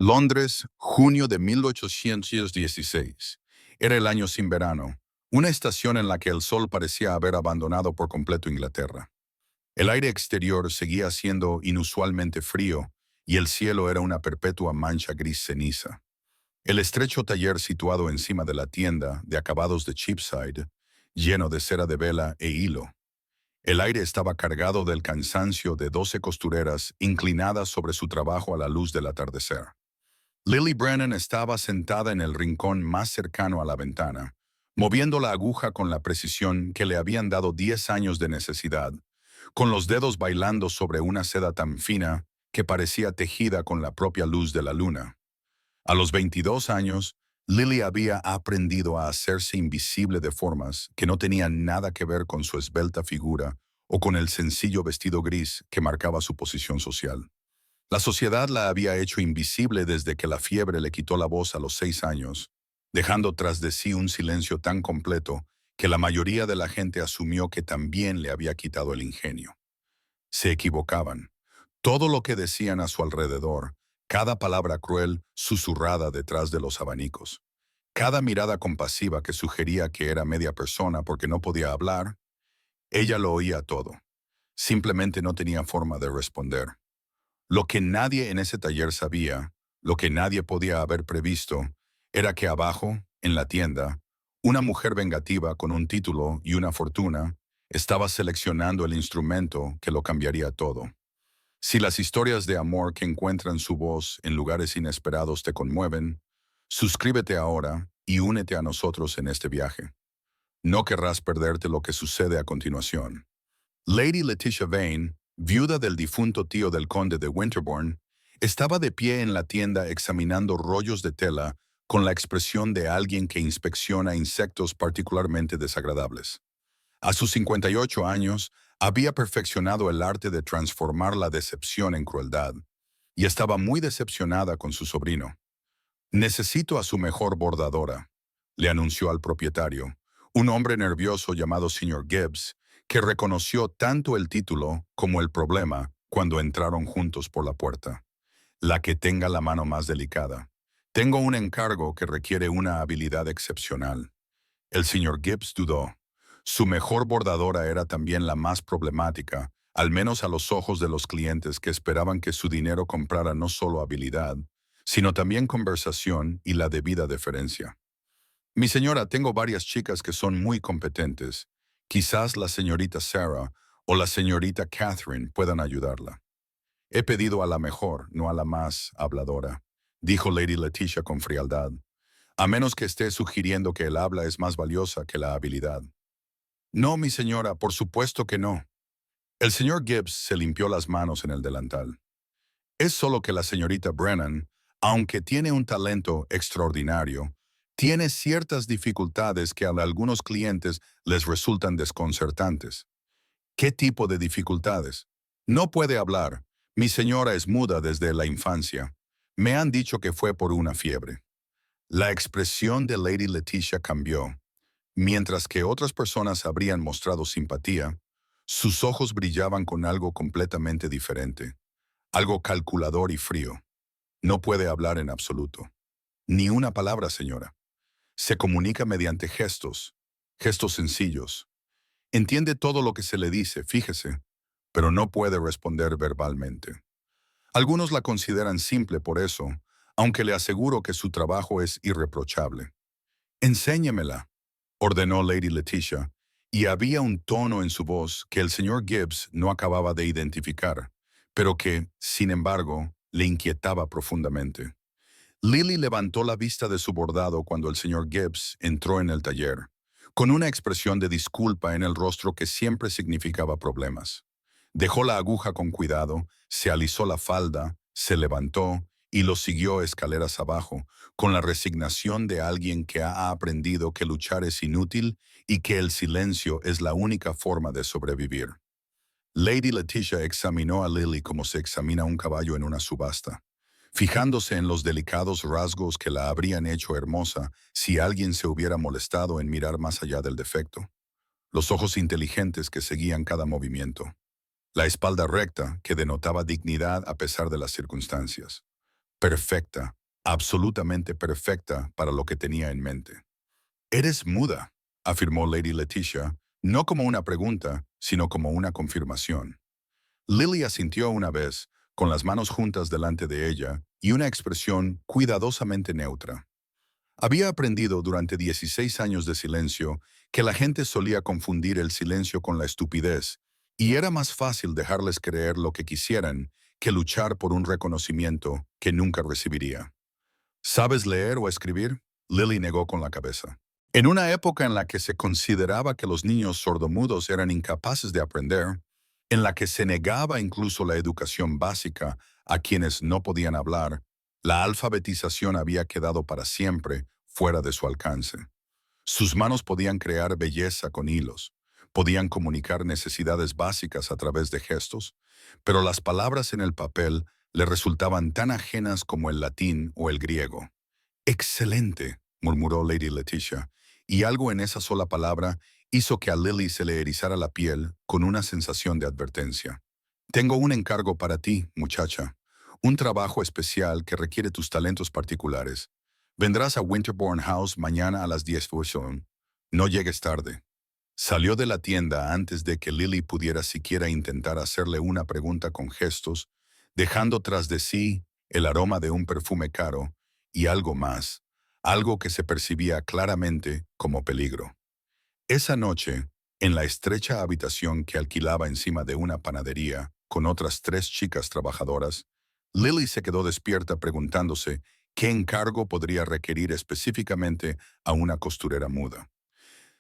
Londres, junio de 1816. Era el año sin verano, una estación en la que el sol parecía haber abandonado por completo Inglaterra. El aire exterior seguía siendo inusualmente frío y el cielo era una perpetua mancha gris ceniza. El estrecho taller situado encima de la tienda de acabados de Cheapside, lleno de cera de vela e hilo. El aire estaba cargado del cansancio de 12 costureras inclinadas sobre su trabajo a la luz del atardecer. Lily Brennan estaba sentada en el rincón más cercano a la ventana, moviendo la aguja con la precisión que le habían dado 10 años de necesidad, con los dedos bailando sobre una seda tan fina que parecía tejida con la propia luz de la luna. A los 22 años, Lily había aprendido a hacerse invisible de formas que no tenían nada que ver con su esbelta figura o con el sencillo vestido gris que marcaba su posición social. La sociedad la había hecho invisible desde que la fiebre le quitó la voz a los 6 años, dejando tras de sí un silencio tan completo que la mayoría de la gente asumió que también le había quitado el ingenio. Se equivocaban. Todo lo que decían a su alrededor, cada palabra cruel susurrada detrás de los abanicos, cada mirada compasiva que sugería que era media persona porque no podía hablar, ella lo oía todo. Simplemente no tenía forma de responder. Lo que nadie en ese taller sabía, lo que nadie podía haber previsto, era que abajo, en la tienda, una mujer vengativa con un título y una fortuna estaba seleccionando el instrumento que lo cambiaría todo. Si las historias de amor que encuentran su voz en lugares inesperados te conmueven, suscríbete ahora y únete a nosotros en este viaje. No querrás perderte lo que sucede a continuación. Lady Letitia Vane, viuda del difunto tío del conde de Winterbourne, estaba de pie en la tienda examinando rollos de tela con la expresión de alguien que inspecciona insectos particularmente desagradables. A sus 58 años, había perfeccionado el arte de transformar la decepción en crueldad, y estaba muy decepcionada con su sobrino. «Necesito a su mejor bordadora», le anunció al propietario, un hombre nervioso llamado Sr. Gibbs, que reconoció tanto el título como el problema cuando entraron juntos por la puerta. «La que tenga la mano más delicada. Tengo un encargo que requiere una habilidad excepcional». El señor Gibbs dudó. Su mejor bordadora era también la más problemática, al menos a los ojos de los clientes que esperaban que su dinero comprara no solo habilidad, sino también conversación y la debida deferencia. «Mi señora, tengo varias chicas que son muy competentes. Quizás la señorita Sarah o la señorita Catherine puedan ayudarla». «He pedido a la mejor, no a la más habladora», dijo Lady Letitia con frialdad, «a menos que esté sugiriendo que el habla es más valiosa que la habilidad». «No, mi señora, por supuesto que no». El señor Gibbs se limpió las manos en el delantal. «Es solo que la señorita Brennan, aunque tiene un talento extraordinario, tiene ciertas dificultades que a algunos clientes les resultan desconcertantes». «¿Qué tipo de dificultades?» «No puede hablar. Mi señora es muda desde la infancia. Me han dicho que fue por una fiebre». La expresión de Lady Letitia cambió. Mientras que otras personas habrían mostrado simpatía, sus ojos brillaban con algo completamente diferente, algo calculador y frío. «No puede hablar en absoluto. Ni una palabra, señora. Se comunica mediante gestos, gestos sencillos. Entiende todo lo que se le dice, fíjese, pero no puede responder verbalmente. Algunos la consideran simple por eso, aunque le aseguro que su trabajo es irreprochable». «Enséñemela», ordenó Lady Letitia, y había un tono en su voz que el señor Gibbs no acababa de identificar, pero que, sin embargo, le inquietaba profundamente. Lily levantó la vista de su bordado cuando el señor Gibbs entró en el taller, con una expresión de disculpa en el rostro que siempre significaba problemas. Dejó la aguja con cuidado, se alisó la falda, se levantó y lo siguió escaleras abajo, con la resignación de alguien que ha aprendido que luchar es inútil y que el silencio es la única forma de sobrevivir. Lady Letitia examinó a Lily como se examina un caballo en una subasta, fijándose en los delicados rasgos que la habrían hecho hermosa si alguien se hubiera molestado en mirar más allá del defecto. Los ojos inteligentes que seguían cada movimiento. La espalda recta que denotaba dignidad a pesar de las circunstancias. Perfecta, absolutamente perfecta para lo que tenía en mente. «Eres muda», afirmó Lady Leticia, no como una pregunta, sino como una confirmación. Lily asintió una vez, con las manos juntas delante de ella y una expresión cuidadosamente neutra. Había aprendido durante 16 años de silencio que la gente solía confundir el silencio con la estupidez, y era más fácil dejarles creer lo que quisieran que luchar por un reconocimiento que nunca recibiría. ¿Sabes leer o escribir? Lily negó con la cabeza. En una época en la que se consideraba que los niños sordomudos eran incapaces de aprender, en la que se negaba incluso la educación básica a quienes no podían hablar, la alfabetización había quedado para siempre fuera de su alcance. Sus manos podían crear belleza con hilos, podían comunicar necesidades básicas a través de gestos, pero las palabras en el papel le resultaban tan ajenas como el latín o el griego. «Excelente», murmuró Lady Leticia, y algo en esa sola palabra hizo que a Lily se le erizara la piel con una sensación de advertencia. «Tengo un encargo para ti, muchacha. Un trabajo especial que requiere tus talentos particulares. Vendrás a Winterbourne House mañana a las 10 p.m. No llegues tarde». Salió de la tienda antes de que Lily pudiera siquiera intentar hacerle una pregunta con gestos, dejando tras de sí el aroma de un perfume caro y algo más, algo que se percibía claramente como peligro. Esa noche, en la estrecha habitación que alquilaba encima de una panadería con otras 3 chicas trabajadoras, Lily se quedó despierta preguntándose qué encargo podría requerir específicamente a una costurera muda.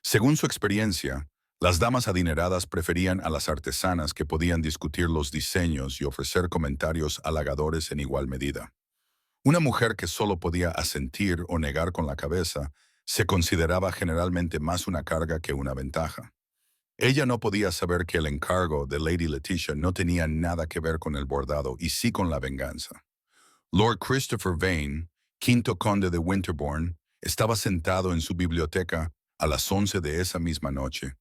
Según su experiencia, las damas adineradas preferían a las artesanas que podían discutir los diseños y ofrecer comentarios halagadores en igual medida. Una mujer que solo podía asentir o negar con la cabeza se consideraba generalmente más una carga que una ventaja. Ella no podía saber que el encargo de Lady Leticia no tenía nada que ver con el bordado y sí con la venganza. Lord Christopher Vane, quinto conde de Winterbourne, estaba sentado en su biblioteca a las 11 de esa misma noche,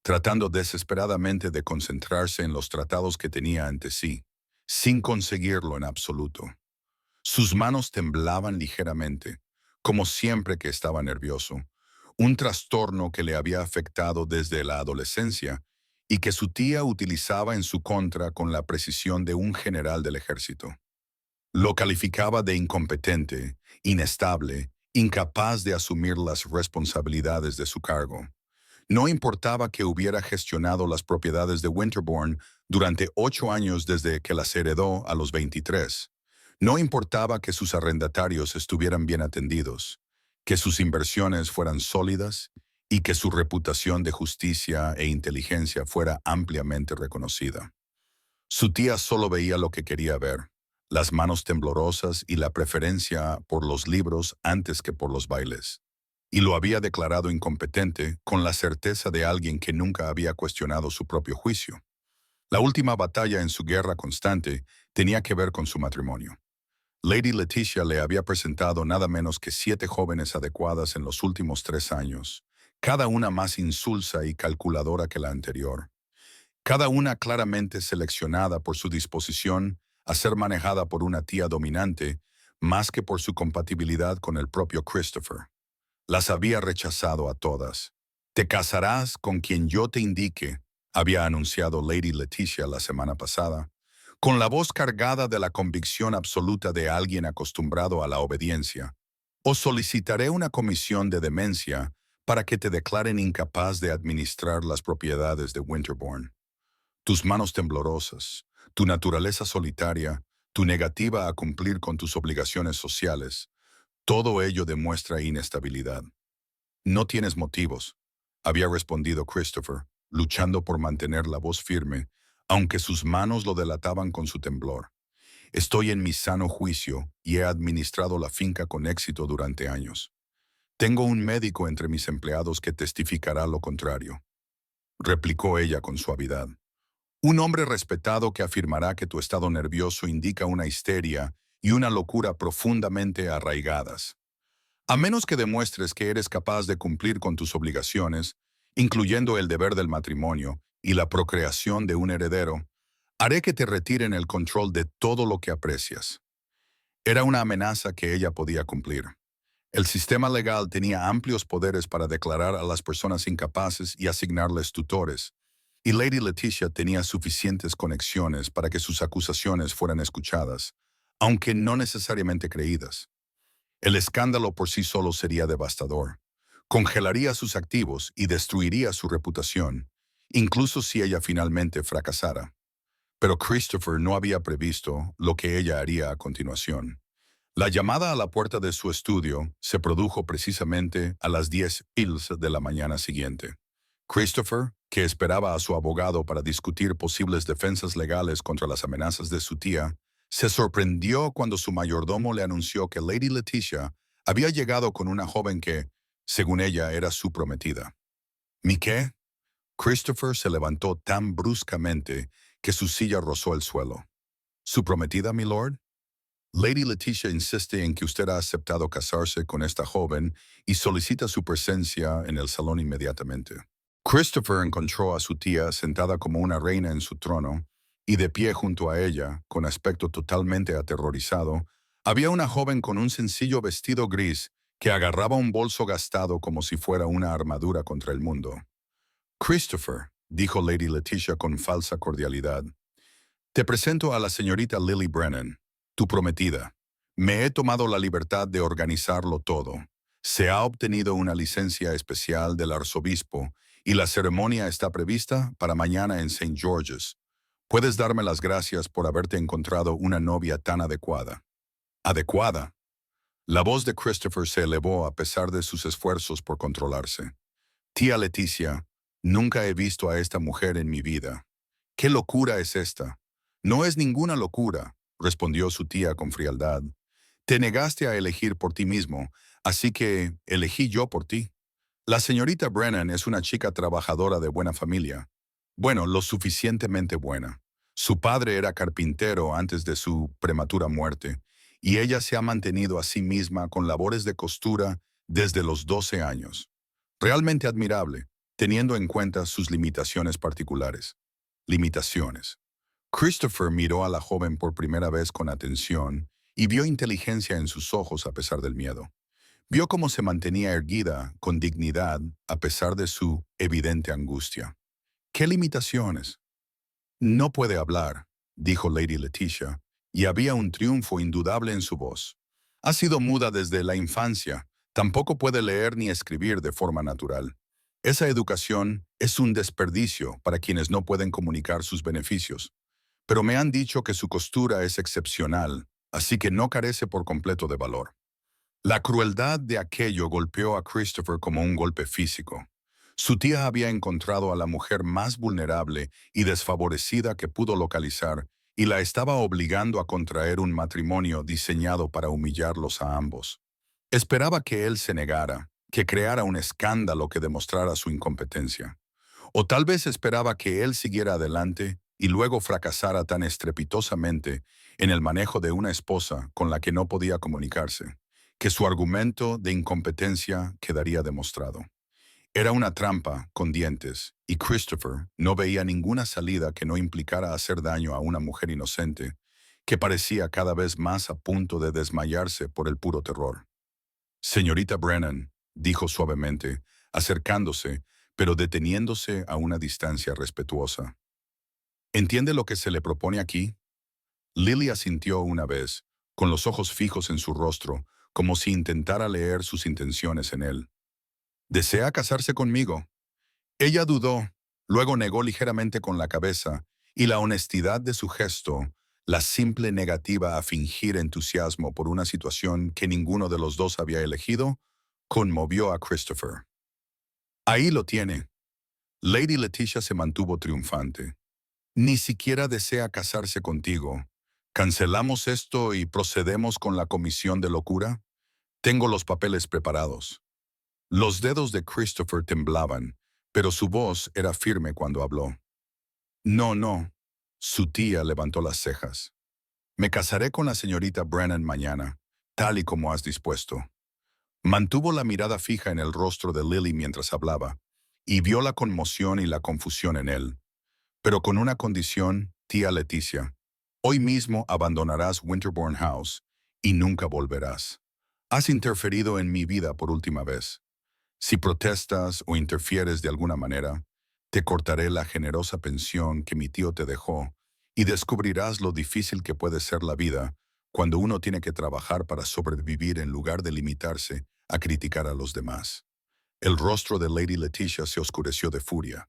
tratando desesperadamente de concentrarse en los tratados que tenía ante sí, sin conseguirlo en absoluto. Sus manos temblaban ligeramente, como siempre que estaba nervioso, un trastorno que le había afectado desde la adolescencia y que su tía utilizaba en su contra con la precisión de un general del ejército. Lo calificaba de incompetente, inestable, incapaz de asumir las responsabilidades de su cargo. No importaba que hubiera gestionado las propiedades de Winterbourne durante 8 años desde que las heredó a los 23. No importaba que sus arrendatarios estuvieran bien atendidos, que sus inversiones fueran sólidas y que su reputación de justicia e inteligencia fuera ampliamente reconocida. Su tía solo veía lo que quería ver, las manos temblorosas y la preferencia por los libros antes que por los bailes. Y lo había declarado incompetente con la certeza de alguien que nunca había cuestionado su propio juicio. La última batalla en su guerra constante tenía que ver con su matrimonio. Lady Leticia le había presentado nada menos que 7 jóvenes adecuadas en los últimos 3 años, cada una más insulsa y calculadora que la anterior. Cada una claramente seleccionada por su disposición a ser manejada por una tía dominante, más que por su compatibilidad con el propio Christopher. Las había rechazado a todas. «Te casarás con quien yo te indique», había anunciado Lady Leticia la semana pasada, con la voz cargada de la convicción absoluta de alguien acostumbrado a la obediencia. «O solicitaré una comisión de demencia para que te declaren incapaz de administrar las propiedades de Winterbourne». Tus manos temblorosas, tu naturaleza solitaria, tu negativa a cumplir con tus obligaciones sociales, todo ello demuestra inestabilidad. «No tienes motivos», había respondido Christopher, luchando por mantener la voz firme, aunque sus manos lo delataban con su temblor. «Estoy en mi sano juicio y he administrado la finca con éxito durante años. Tengo un médico entre mis empleados que testificará lo contrario», replicó ella con suavidad. «Un hombre respetado que afirmará que tu estado nervioso indica una histeria y una locura profundamente arraigadas. A menos que demuestres que eres capaz de cumplir con tus obligaciones, incluyendo el deber del matrimonio y la procreación de un heredero, haré que te retiren el control de todo lo que aprecias». Era una amenaza que ella podía cumplir. El sistema legal tenía amplios poderes para declarar a las personas incapaces y asignarles tutores, y Lady Leticia tenía suficientes conexiones para que sus acusaciones fueran escuchadas, aunque no necesariamente creídas. El escándalo por sí solo sería devastador. Congelaría sus activos y destruiría su reputación, incluso si ella finalmente fracasara. Pero Christopher no había previsto lo que ella haría a continuación. La llamada a la puerta de su estudio se produjo precisamente a las 10 pils de la mañana siguiente. Christopher, que esperaba a su abogado para discutir posibles defensas legales contra las amenazas de su tía, se sorprendió cuando su mayordomo le anunció que Lady Leticia había llegado con una joven que, según ella, era su prometida. ¿Mi qué? Christopher se levantó tan bruscamente que su silla rozó el suelo. ¿Su prometida, mi lord? Lady Leticia insiste en que usted ha aceptado casarse con esta joven y solicita su presencia en el salón inmediatamente. Christopher encontró a su tía sentada como una reina en su trono, y de pie junto a ella, con aspecto totalmente aterrorizado, había una joven con un sencillo vestido gris que agarraba un bolso gastado como si fuera una armadura contra el mundo. Christopher, dijo Lady Leticia con falsa cordialidad, te presento a la señorita Lily Brennan, tu prometida. Me he tomado la libertad de organizarlo todo. Se ha obtenido una licencia especial del arzobispo y la ceremonia está prevista para mañana en St. George's. Puedes darme las gracias por haberte encontrado una novia tan adecuada. ¿Adecuada? La voz de Christopher se elevó a pesar de sus esfuerzos por controlarse. Tía Leticia, nunca he visto a esta mujer en mi vida. ¿Qué locura es esta? No es ninguna locura, respondió su tía con frialdad. Te negaste a elegir por ti mismo, así que elegí yo por ti. La señorita Brennan es una chica trabajadora de buena familia. Bueno, lo suficientemente buena. Su padre era carpintero antes de su prematura muerte, y ella se ha mantenido a sí misma con labores de costura desde los 12 años. Realmente admirable, teniendo en cuenta sus limitaciones particulares. Limitaciones. Christopher miró a la joven por primera vez con atención y vio inteligencia en sus ojos a pesar del miedo. Vio cómo se mantenía erguida, con dignidad, a pesar de su evidente angustia. ¿Qué limitaciones? No puede hablar, dijo Lady Leticia, y había un triunfo indudable en su voz. Ha sido muda desde la infancia, tampoco puede leer ni escribir de forma natural. Esa educación es un desperdicio para quienes no pueden comunicar sus beneficios. Pero me han dicho que su costura es excepcional, así que no carece por completo de valor. La crueldad de aquello golpeó a Christopher como un golpe físico. Su tía había encontrado a la mujer más vulnerable y desfavorecida que pudo localizar y la estaba obligando a contraer un matrimonio diseñado para humillarlos a ambos. Esperaba que él se negara, que creara un escándalo que demostrara su incompetencia. O tal vez esperaba que él siguiera adelante y luego fracasara tan estrepitosamente en el manejo de una esposa con la que no podía comunicarse, que su argumento de incompetencia quedaría demostrado. Era una trampa con dientes, y Christopher no veía ninguna salida que no implicara hacer daño a una mujer inocente, que parecía cada vez más a punto de desmayarse por el puro terror. Señorita Brennan, dijo suavemente, acercándose, pero deteniéndose a una distancia respetuosa. ¿Entiende lo que se le propone aquí? Lily asintió una vez, con los ojos fijos en su rostro, como si intentara leer sus intenciones en él. ¿Desea casarse conmigo? Ella dudó, luego negó ligeramente con la cabeza, y la honestidad de su gesto, la simple negativa a fingir entusiasmo por una situación que ninguno de los dos había elegido, conmovió a Christopher. Ahí lo tiene. Lady Leticia se mantuvo triunfante. Ni siquiera desea casarse contigo. ¿Cancelamos esto y procedemos con la comisión de locura? Tengo los papeles preparados. Los dedos de Christopher temblaban, pero su voz era firme cuando habló. No, no. Su tía levantó las cejas. Me casaré con la señorita Brennan mañana, tal y como has dispuesto. Mantuvo la mirada fija en el rostro de Lily mientras hablaba, y vio la conmoción y la confusión en él. Pero con una condición, tía Leticia. Hoy mismo abandonarás Winterbourne House, y nunca volverás. Has interferido en mi vida por última vez. Si protestas o interfieres de alguna manera, te cortaré la generosa pensión que mi tío te dejó y descubrirás lo difícil que puede ser la vida cuando uno tiene que trabajar para sobrevivir en lugar de limitarse a criticar a los demás. El rostro de Lady Leticia se oscureció de furia.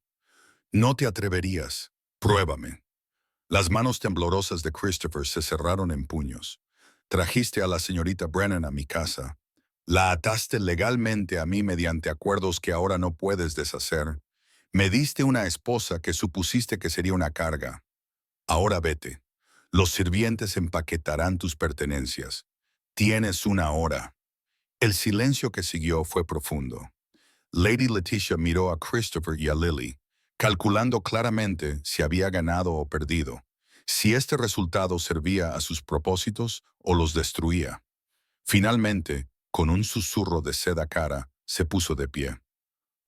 No te atreverías. Pruébame. Las manos temblorosas de Christopher se cerraron en puños. Trajiste a la señorita Brennan a mi casa. La ataste legalmente a mí mediante acuerdos que ahora no puedes deshacer. Me diste una esposa que supusiste que sería una carga. Ahora vete. Los sirvientes empaquetarán tus pertenencias. Tienes una hora. El silencio que siguió fue profundo. Lady Leticia miró a Christopher y a Lily, calculando claramente si había ganado o perdido, si este resultado servía a sus propósitos o los destruía. Finalmente, con un susurro de seda cara, se puso de pie.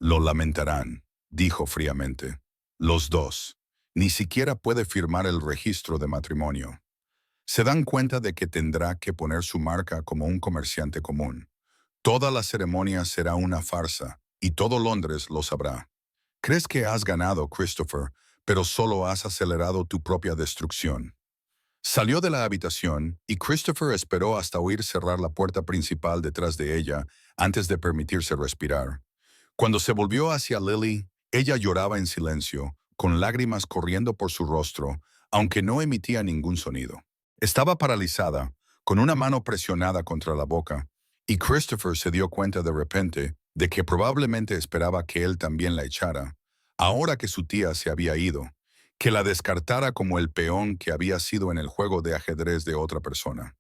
Lo lamentarán, dijo fríamente. Los dos. Ni siquiera puede firmar el registro de matrimonio. Se dan cuenta de que tendrá que poner su marca como un comerciante común. Toda la ceremonia será una farsa, y todo Londres lo sabrá. Crees que has ganado, Christopher, pero solo has acelerado tu propia destrucción. Salió de la habitación y Christopher esperó hasta oír cerrar la puerta principal detrás de ella antes de permitirse respirar. Cuando se volvió hacia Lily, ella lloraba en silencio, con lágrimas corriendo por su rostro, aunque no emitía ningún sonido. Estaba paralizada, con una mano presionada contra la boca, y Christopher se dio cuenta de repente de que probablemente esperaba que él también la echara, ahora que su tía se había ido, que la descartara como el peón que había sido en el juego de ajedrez de otra persona.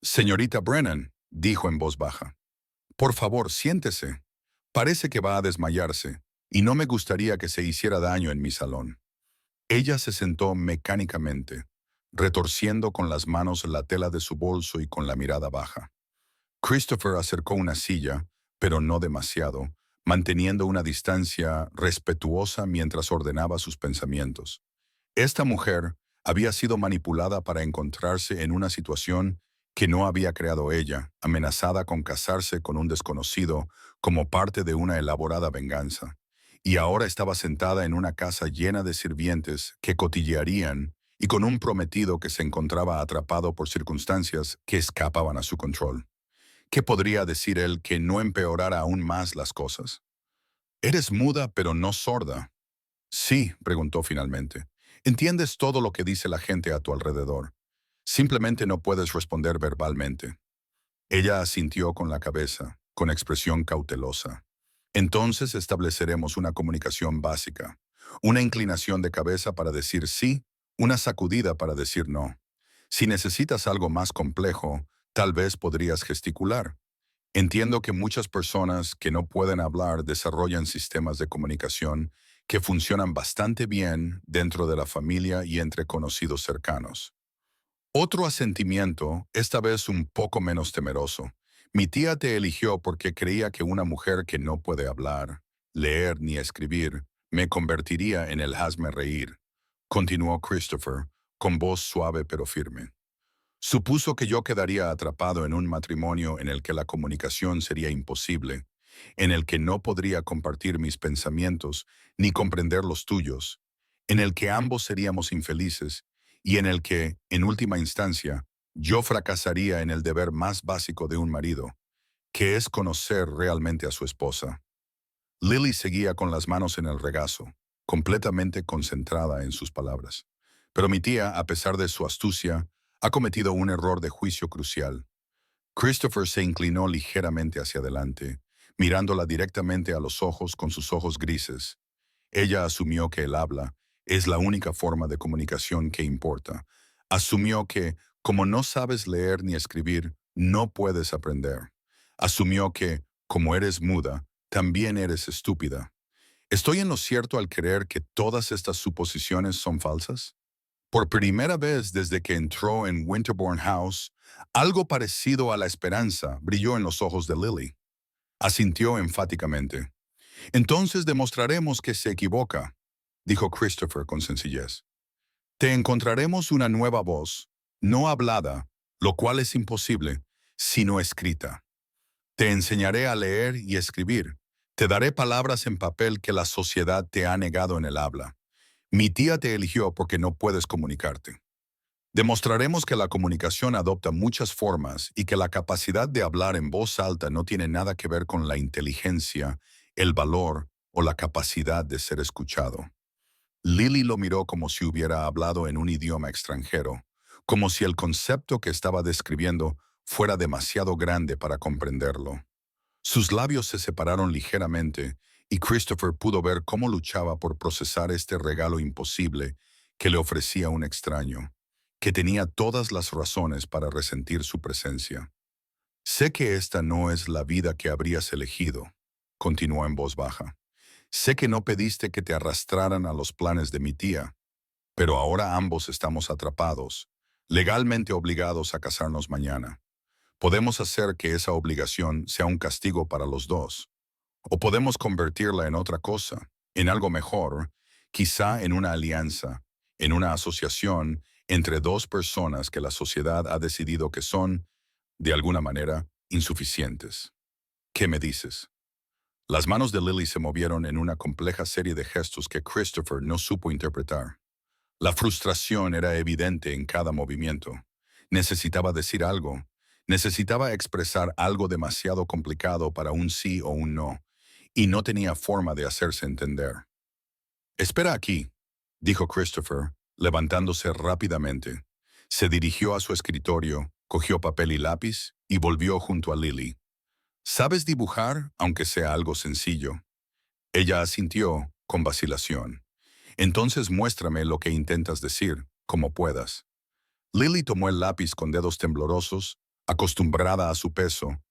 Señorita Brennan, dijo en voz baja, por favor, siéntese. Parece que va a desmayarse, y no me gustaría que se hiciera daño en mi salón. Ella se sentó mecánicamente, retorciendo con las manos la tela de su bolso y con la mirada baja. Christopher acercó una silla, pero no demasiado, manteniendo una distancia respetuosa mientras ordenaba sus pensamientos. Esta mujer había sido manipulada para encontrarse en una situación que no había creado ella, amenazada con casarse con un desconocido como parte de una elaborada venganza. Y ahora estaba sentada en una casa llena de sirvientes que cotillearían y con un prometido que se encontraba atrapado por circunstancias que escapaban a su control. ¿Qué podría decir él que no empeorara aún más las cosas? Eres muda pero no sorda. Sí, preguntó finalmente. Entiendes todo lo que dice la gente a tu alrededor. Simplemente no puedes responder verbalmente. Ella asintió con la cabeza, con expresión cautelosa. Entonces estableceremos una comunicación básica. Una inclinación de cabeza para decir sí, una sacudida para decir no. Si necesitas algo más complejo, tal vez podrías gesticular. Entiendo que muchas personas que no pueden hablar desarrollan sistemas de comunicación que funcionan bastante bien dentro de la familia y entre conocidos cercanos. Otro asentimiento, esta vez un poco menos temeroso. Mi tía te eligió porque creía que una mujer que no puede hablar, leer ni escribir, me convertiría en el hazme reír, continuó Christopher, con voz suave pero firme. Supuso que yo quedaría atrapado en un matrimonio en el que la comunicación sería imposible, en el que no podría compartir mis pensamientos ni comprender los tuyos, en el que ambos seríamos infelices y en el que, en última instancia, yo fracasaría en el deber más básico de un marido, que es conocer realmente a su esposa. Lily seguía con las manos en el regazo, completamente concentrada en sus palabras. Pero mi tía, a pesar de su astucia, ha cometido un error de juicio crucial. Christopher se inclinó ligeramente hacia adelante, mirándola directamente a los ojos con sus ojos grises. Ella asumió que el habla es la única forma de comunicación que importa. Asumió que, como no sabes leer ni escribir, no puedes aprender. Asumió que, como eres muda, también eres estúpida. ¿Estoy en lo cierto al creer que todas estas suposiciones son falsas? Por primera vez desde que entró en Winterbourne House, algo parecido a la esperanza brilló en los ojos de Lily. Asintió enfáticamente. Entonces demostraremos que se equivoca, dijo Christopher con sencillez. Te encontraremos una nueva voz, no hablada, lo cual es imposible si no escrita. Te enseñaré a leer y escribir. Te daré palabras en papel que la sociedad te ha negado en el habla. Mi tía te eligió porque no puedes comunicarte. Demostraremos que la comunicación adopta muchas formas y que la capacidad de hablar en voz alta no tiene nada que ver con la inteligencia, el valor o la capacidad de ser escuchado. Lily lo miró como si hubiera hablado en un idioma extranjero, como si el concepto que estaba describiendo fuera demasiado grande para comprenderlo. Sus labios se separaron ligeramente y Christopher pudo ver cómo luchaba por procesar este regalo imposible que le ofrecía un extraño, que tenía todas las razones para resentir su presencia. Sé que esta no es la vida que habrías elegido, continuó en voz baja. Sé que no pediste que te arrastraran a los planes de mi tía, pero ahora ambos estamos atrapados, legalmente obligados a casarnos mañana. Podemos hacer que esa obligación sea un castigo para los dos, o podemos convertirla en otra cosa, en algo mejor, quizá en una alianza, en una asociación entre dos personas que la sociedad ha decidido que son, de alguna manera, insuficientes. ¿Qué me dices? Las manos de Lily se movieron en una compleja serie de gestos que Christopher no supo interpretar. La frustración era evidente en cada movimiento. Necesitaba decir algo. Necesitaba expresar algo demasiado complicado para un sí o un no, y no tenía forma de hacerse entender. Espera aquí, dijo Christopher, levantándose rápidamente. Se dirigió a su escritorio, cogió papel y lápiz y volvió junto a Lily. ¿Sabes dibujar, aunque sea algo sencillo? Ella asintió, con vacilación. Entonces muéstrame lo que intentas decir, como puedas. Lily tomó el lápiz con dedos temblorosos, acostumbrada a su peso,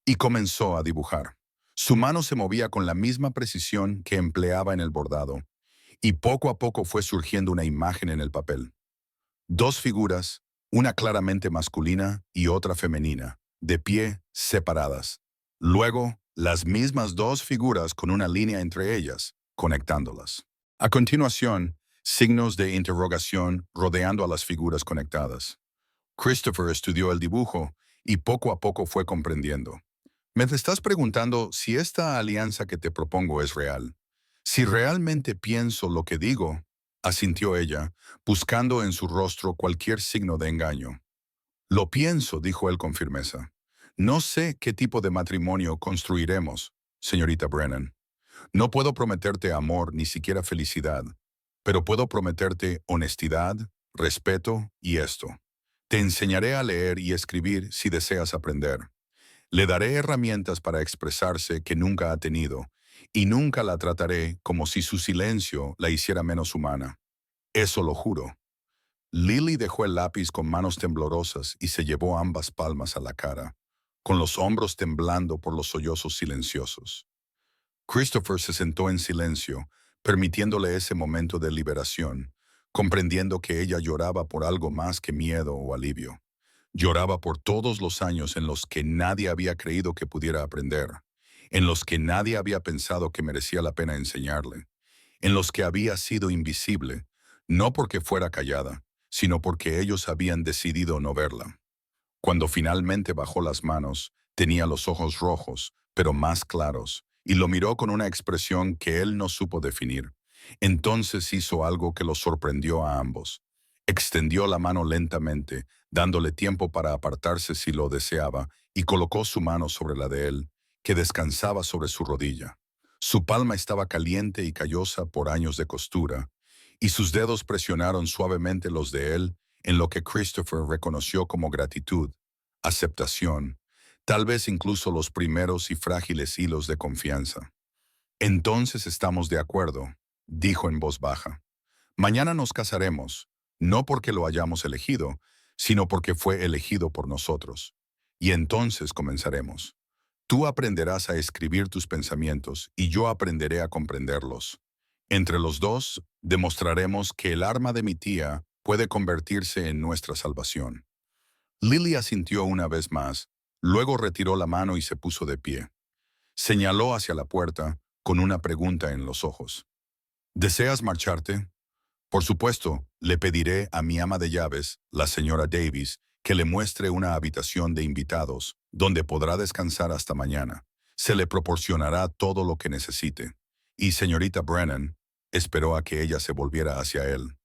y comenzó a dibujar. Su mano se movía con la misma precisión que empleaba en el bordado, y poco a poco fue surgiendo una imagen en el papel. Dos figuras, una claramente masculina y otra femenina, de pie, separadas. Luego, las mismas dos figuras con una línea entre ellas, conectándolas. A continuación, signos de interrogación rodeando a las figuras conectadas. Christopher estudió el dibujo y poco a poco fue comprendiendo. Me estás preguntando si esta alianza que te propongo es real. Si realmente pienso lo que digo, asintió ella, buscando en su rostro cualquier signo de engaño. Lo pienso, dijo él con firmeza. No sé qué tipo de matrimonio construiremos, señorita Brennan. No puedo prometerte amor ni siquiera felicidad, pero puedo prometerte honestidad, respeto y esto. Te enseñaré a leer y escribir si deseas aprender. Le daré herramientas para expresarse que nunca ha tenido, y nunca la trataré como si su silencio la hiciera menos humana. Eso lo juro. Lily dejó el lápiz con manos temblorosas y se llevó ambas palmas a la cara, con los hombros temblando por los sollozos silenciosos. Christopher se sentó en silencio, permitiéndole ese momento de liberación, comprendiendo que ella lloraba por algo más que miedo o alivio. Lloraba por todos los años en los que nadie había creído que pudiera aprender, en los que nadie había pensado que merecía la pena enseñarle, en los que había sido invisible, no porque fuera callada, sino porque ellos habían decidido no verla. Cuando finalmente bajó las manos, tenía los ojos rojos, pero más claros, y lo miró con una expresión que él no supo definir. Entonces hizo algo que los sorprendió a ambos. Extendió la mano lentamente, dándole tiempo para apartarse si lo deseaba, y colocó su mano sobre la de él, que descansaba sobre su rodilla. Su palma estaba caliente y callosa por años de costura, y sus dedos presionaron suavemente los de él, en lo que Christopher reconoció como gratitud, aceptación, tal vez incluso los primeros y frágiles hilos de confianza. Entonces estamos de acuerdo, dijo en voz baja. Mañana nos casaremos, no porque lo hayamos elegido, sino porque fue elegido por nosotros. Y entonces comenzaremos. Tú aprenderás a escribir tus pensamientos y yo aprenderé a comprenderlos. Entre los dos, demostraremos que el arma de mi tía puede convertirse en nuestra salvación. Lily asintió una vez más, luego retiró la mano y se puso de pie. Señaló hacia la puerta, con una pregunta en los ojos. ¿Deseas marcharte? Por supuesto, le pediré a mi ama de llaves, la señora Davis, que le muestre una habitación de invitados, donde podrá descansar hasta mañana. Se le proporcionará todo lo que necesite. Y señorita Brennan esperó a que ella se volviera hacia él.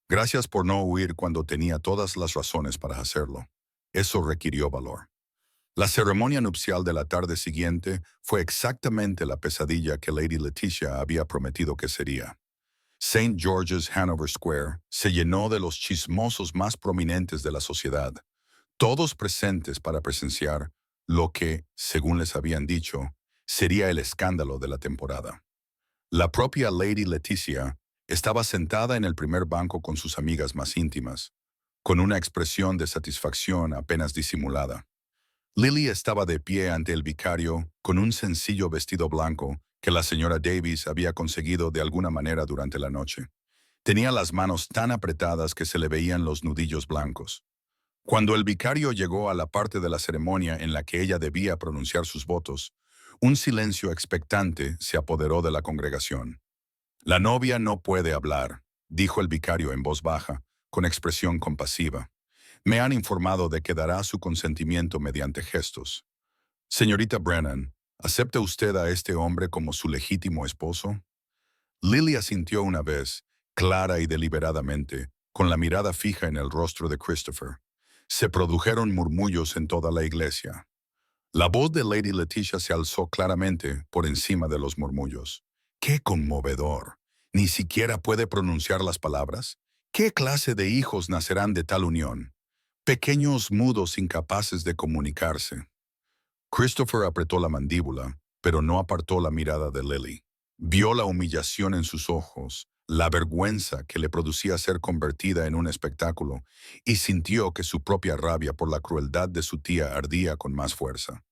Gracias por no huir cuando tenía todas las razones para hacerlo. Eso requirió valor. La ceremonia nupcial de la tarde siguiente fue exactamente la pesadilla que Lady Leticia había prometido que sería. St. George's Hanover Square se llenó de los chismosos más prominentes de la sociedad, todos presentes para presenciar lo que, según les habían dicho, sería el escándalo de la temporada. La propia Lady Leticia estaba sentada en el primer banco con sus amigas más íntimas, con una expresión de satisfacción apenas disimulada. Lily estaba de pie ante el vicario con un sencillo vestido blanco que la señora Davis había conseguido de alguna manera durante la noche. Tenía las manos tan apretadas que se le veían los nudillos blancos. Cuando el vicario llegó a la parte de la ceremonia en la que ella debía pronunciar sus votos, un silencio expectante se apoderó de la congregación. La novia no puede hablar, dijo el vicario en voz baja, con expresión compasiva. Me han informado de que dará su consentimiento mediante gestos. Señorita Brennan, ¿acepta usted a este hombre como su legítimo esposo? Lily asintió una vez, clara y deliberadamente, con la mirada fija en el rostro de Christopher. Se produjeron murmullos en toda la iglesia. La voz de Lady Leticia se alzó claramente por encima de los murmullos. ¡Qué conmovedor! ¿Ni siquiera puede pronunciar las palabras? ¿Qué clase de hijos nacerán de tal unión? Pequeños mudos incapaces de comunicarse. Christopher apretó la mandíbula, pero no apartó la mirada de Lily. Vio la humillación en sus ojos, la vergüenza que le producía ser convertida en un espectáculo, y sintió que su propia rabia por la crueldad de su tía ardía con más fuerza.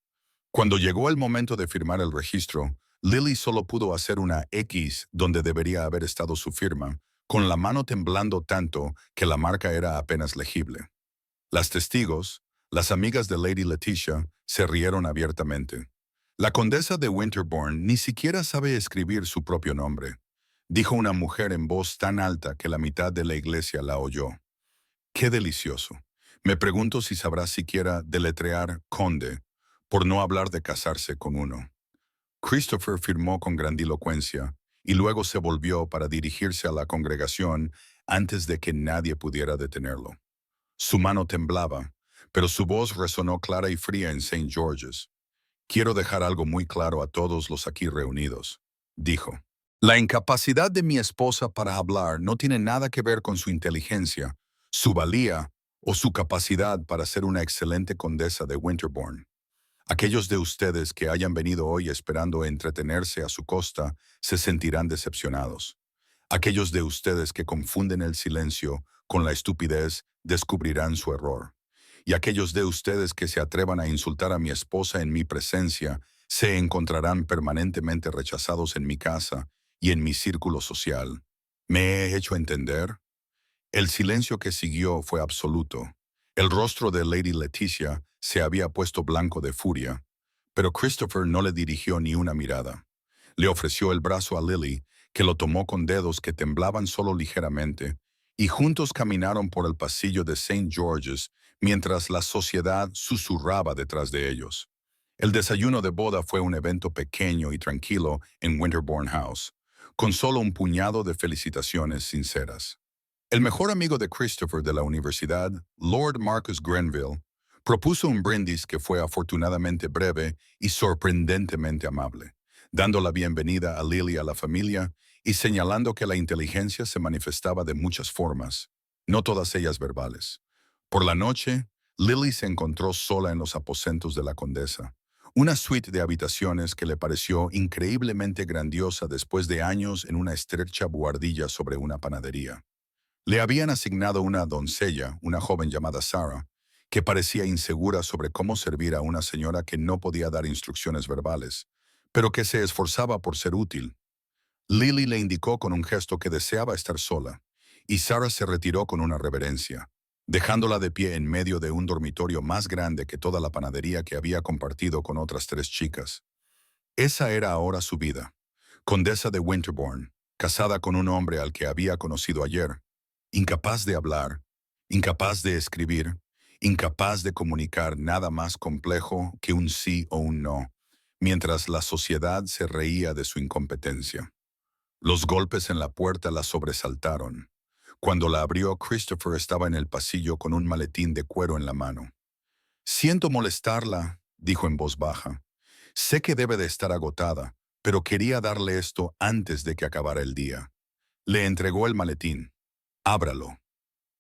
Cuando llegó el momento de firmar el registro, Lily solo pudo hacer una X donde debería haber estado su firma, con la mano temblando tanto que la marca era apenas legible. Las testigos, las amigas de Lady Leticia, se rieron abiertamente. La condesa de Winterbourne ni siquiera sabe escribir su propio nombre, dijo una mujer en voz tan alta que la mitad de la iglesia la oyó. ¡Qué delicioso! Me pregunto si sabrá siquiera deletrear conde, por no hablar de casarse con uno. Christopher firmó con grandilocuencia y luego se volvió para dirigirse a la congregación antes de que nadie pudiera detenerlo. Su mano temblaba, pero su voz resonó clara y fría en St. George's. Quiero dejar algo muy claro a todos los aquí reunidos, dijo. La incapacidad de mi esposa para hablar no tiene nada que ver con su inteligencia, su valía o su capacidad para ser una excelente condesa de Winterbourne. Aquellos de ustedes que hayan venido hoy esperando entretenerse a su costa se sentirán decepcionados. Aquellos de ustedes que confunden el silencio con la estupidez descubrirán su error. Y aquellos de ustedes que se atrevan a insultar a mi esposa en mi presencia se encontrarán permanentemente rechazados en mi casa y en mi círculo social. ¿Me he hecho entender? El silencio que siguió fue absoluto. El rostro de Lady Leticia se había puesto blanco de furia, pero Christopher no le dirigió ni una mirada. Le ofreció el brazo a Lily, que lo tomó con dedos que temblaban solo ligeramente, y juntos caminaron por el pasillo de St. George's mientras la sociedad susurraba detrás de ellos. El desayuno de boda fue un evento pequeño y tranquilo en Winterbourne House, con solo un puñado de felicitaciones sinceras. El mejor amigo de Christopher de la universidad, Lord Marcus Grenville, propuso un brindis que fue afortunadamente breve y sorprendentemente amable, dando la bienvenida a Lily a la familia y señalando que la inteligencia se manifestaba de muchas formas, no todas ellas verbales. Por la noche, Lily se encontró sola en los aposentos de la condesa, una suite de habitaciones que le pareció increíblemente grandiosa después de años en una estrecha buhardilla sobre una panadería. Le habían asignado una doncella, una joven llamada Sarah, que parecía insegura sobre cómo servir a una señora que no podía dar instrucciones verbales, pero que se esforzaba por ser útil. Lily le indicó con un gesto que deseaba estar sola, y Sarah se retiró con una reverencia, dejándola de pie en medio de un dormitorio más grande que toda la panadería que había compartido con otras 3 chicas. Esa era ahora su vida. Condesa de Winterbourne, casada con un hombre al que había conocido ayer, incapaz de hablar, incapaz de escribir, incapaz de comunicar nada más complejo que un sí o un no, mientras la sociedad se reía de su incompetencia. Los golpes en la puerta la sobresaltaron. Cuando la abrió, Christopher estaba en el pasillo con un maletín de cuero en la mano. «Siento molestarla», dijo en voz baja. «Sé que debe de estar agotada, pero quería darle esto antes de que acabara el día». Le entregó el maletín. «Ábralo».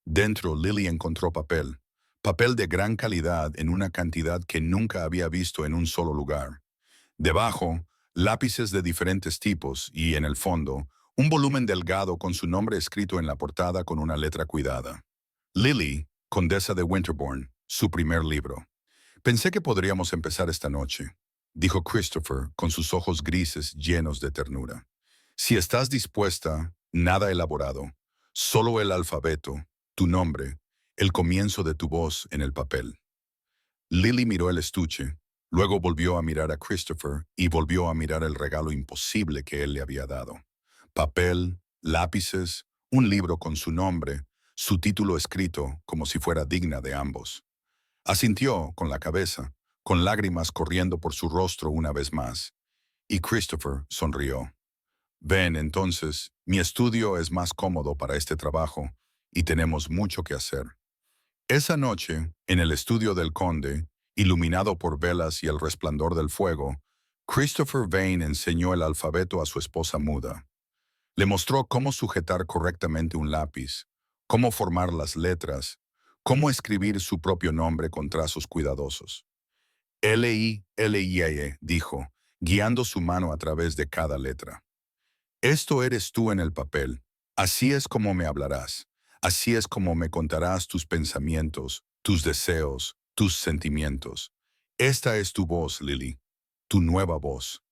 Dentro, Lily encontró papel. Papel de gran calidad en una cantidad que nunca había visto en un solo lugar. Debajo, lápices de diferentes tipos y, en el fondo, un volumen delgado con su nombre escrito en la portada con una letra cuidada. Lily, Condesa de Winterbourne, su primer libro. «Pensé que podríamos empezar esta noche», dijo Christopher con sus ojos grises llenos de ternura. «Si estás dispuesta, nada elaborado, solo el alfabeto, tu nombre, el comienzo de tu voz en el papel». Lily miró el estuche, luego volvió a mirar a Christopher y volvió a mirar el regalo imposible que él le había dado. Papel, lápices, un libro con su nombre, su título escrito como si fuera digna de ambos. Asintió con la cabeza, con lágrimas corriendo por su rostro una vez más, y Christopher sonrió. «Ven, entonces, mi estudio es más cómodo para este trabajo y tenemos mucho que hacer». Esa noche, en el estudio del conde, iluminado por velas y el resplandor del fuego, Christopher Vane enseñó el alfabeto a su esposa muda. Le mostró cómo sujetar correctamente un lápiz, cómo formar las letras, cómo escribir su propio nombre con trazos cuidadosos. L-I-L-I-E, dijo, guiando su mano a través de cada letra. «Esto eres tú en el papel. Así es como me hablarás. Así es como me contarás tus pensamientos, tus deseos, tus sentimientos. Esta es tu voz, Lily, tu nueva voz».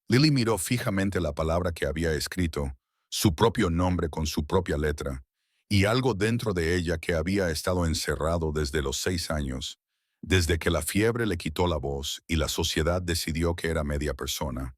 Lily miró fijamente la palabra que había escrito, su propio nombre con su propia letra, y algo dentro de ella que había estado encerrado desde los 6 años, desde que la fiebre le quitó la voz y la sociedad decidió que era media persona.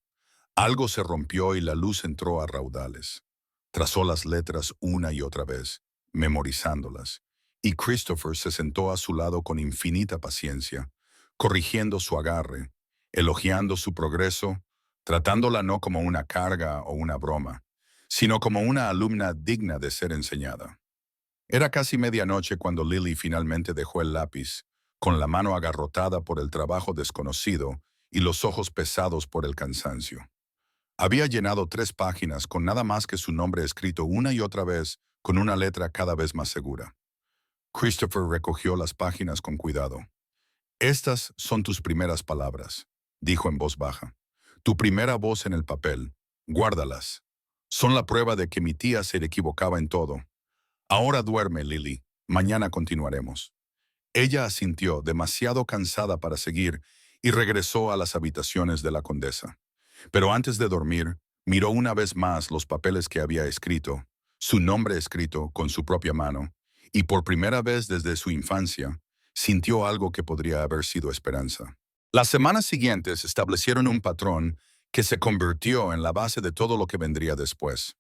Algo se rompió y la luz entró a raudales. Trazó las letras una y otra vez, memorizándolas, y Christopher se sentó a su lado con infinita paciencia, corrigiendo su agarre, elogiando su progreso, tratándola no como una carga o una broma, sino como una alumna digna de ser enseñada. Era casi medianoche cuando Lily finalmente dejó el lápiz, con la mano agarrotada por el trabajo desconocido y los ojos pesados por el cansancio. Había llenado 3 páginas con nada más que su nombre escrito una y otra vez con una letra cada vez más segura. Christopher recogió las páginas con cuidado. «Estas son tus primeras palabras», dijo en voz baja. «Tu primera voz en el papel. Guárdalas. Son la prueba de que mi tía se equivocaba en todo. Ahora duerme, Lily. Mañana continuaremos». Ella asintió, demasiado cansada para seguir, y regresó a las habitaciones de la condesa. Pero antes de dormir, miró una vez más los papeles que había escrito, su nombre escrito con su propia mano, y por primera vez desde su infancia, sintió algo que podría haber sido esperanza. Las semanas siguientes establecieron un patrón que se convirtió en la base de todo lo que vendría después.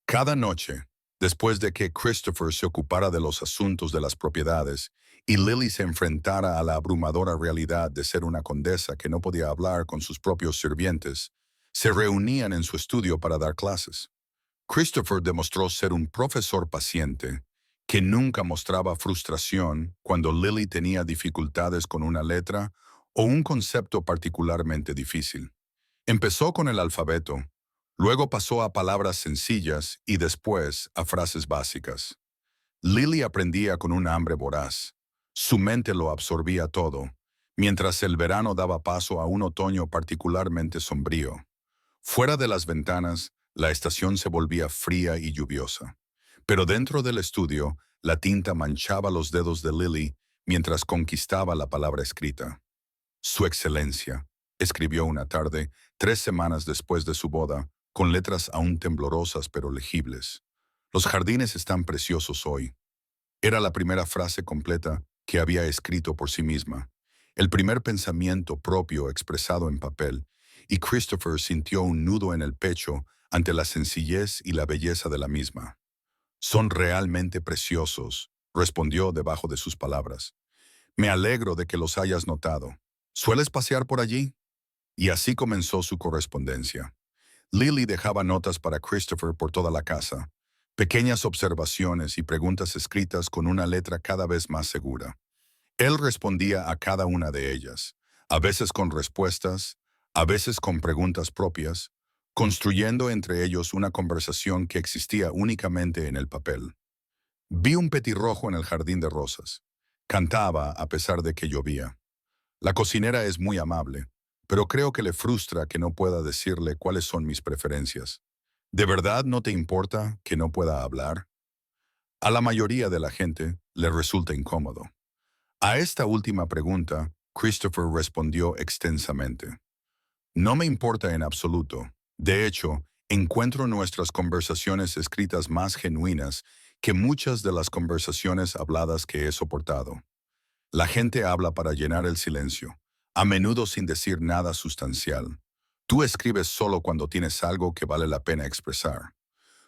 Cada noche, después de que Christopher se ocupara de los asuntos de las propiedades y Lily se enfrentara a la abrumadora realidad de ser una condesa que no podía hablar con sus propios sirvientes, se reunían en su estudio para dar clases. Christopher demostró ser un profesor paciente, que nunca mostraba frustración cuando Lily tenía dificultades con una letra o un concepto particularmente difícil. Empezó con el alfabeto, luego pasó a palabras sencillas y después a frases básicas. Lily aprendía con un hambre voraz. Su mente lo absorbía todo, mientras el verano daba paso a un otoño particularmente sombrío. Fuera de las ventanas, la estación se volvía fría y lluviosa. Pero dentro del estudio, la tinta manchaba los dedos de Lily mientras conquistaba la palabra escrita. «Su Excelencia», escribió una tarde, 3 semanas después de su boda, con letras aún temblorosas pero legibles. «Los jardines están preciosos hoy». Era la primera frase completa que había escrito por sí misma, el primer pensamiento propio expresado en papel, y Christopher sintió un nudo en el pecho ante la sencillez y la belleza de la misma. «Son realmente preciosos», respondió debajo de sus palabras. Me alegro de que los hayas notado. ¿Sueles pasear por allí? Y así comenzó su correspondencia. Lily dejaba notas para Christopher por toda la casa, pequeñas observaciones y preguntas escritas con una letra cada vez más segura. Él respondía a cada una de ellas, a veces con respuestas, a veces con preguntas propias, construyendo entre ellos una conversación que existía únicamente en el papel. Vi un petirrojo en el jardín de rosas. Cantaba a pesar de que llovía. La cocinera es muy amable, pero creo que le frustra que no pueda decirle cuáles son mis preferencias. ¿De verdad no te importa que no pueda hablar? A la mayoría de la gente le resulta incómodo. A esta última pregunta, Christopher respondió extensamente. No me importa en absoluto. De hecho, encuentro nuestras conversaciones escritas más genuinas que muchas de las conversaciones habladas que he soportado. La gente habla para llenar el silencio, a menudo sin decir nada sustancial. Tú escribes solo cuando tienes algo que vale la pena expresar.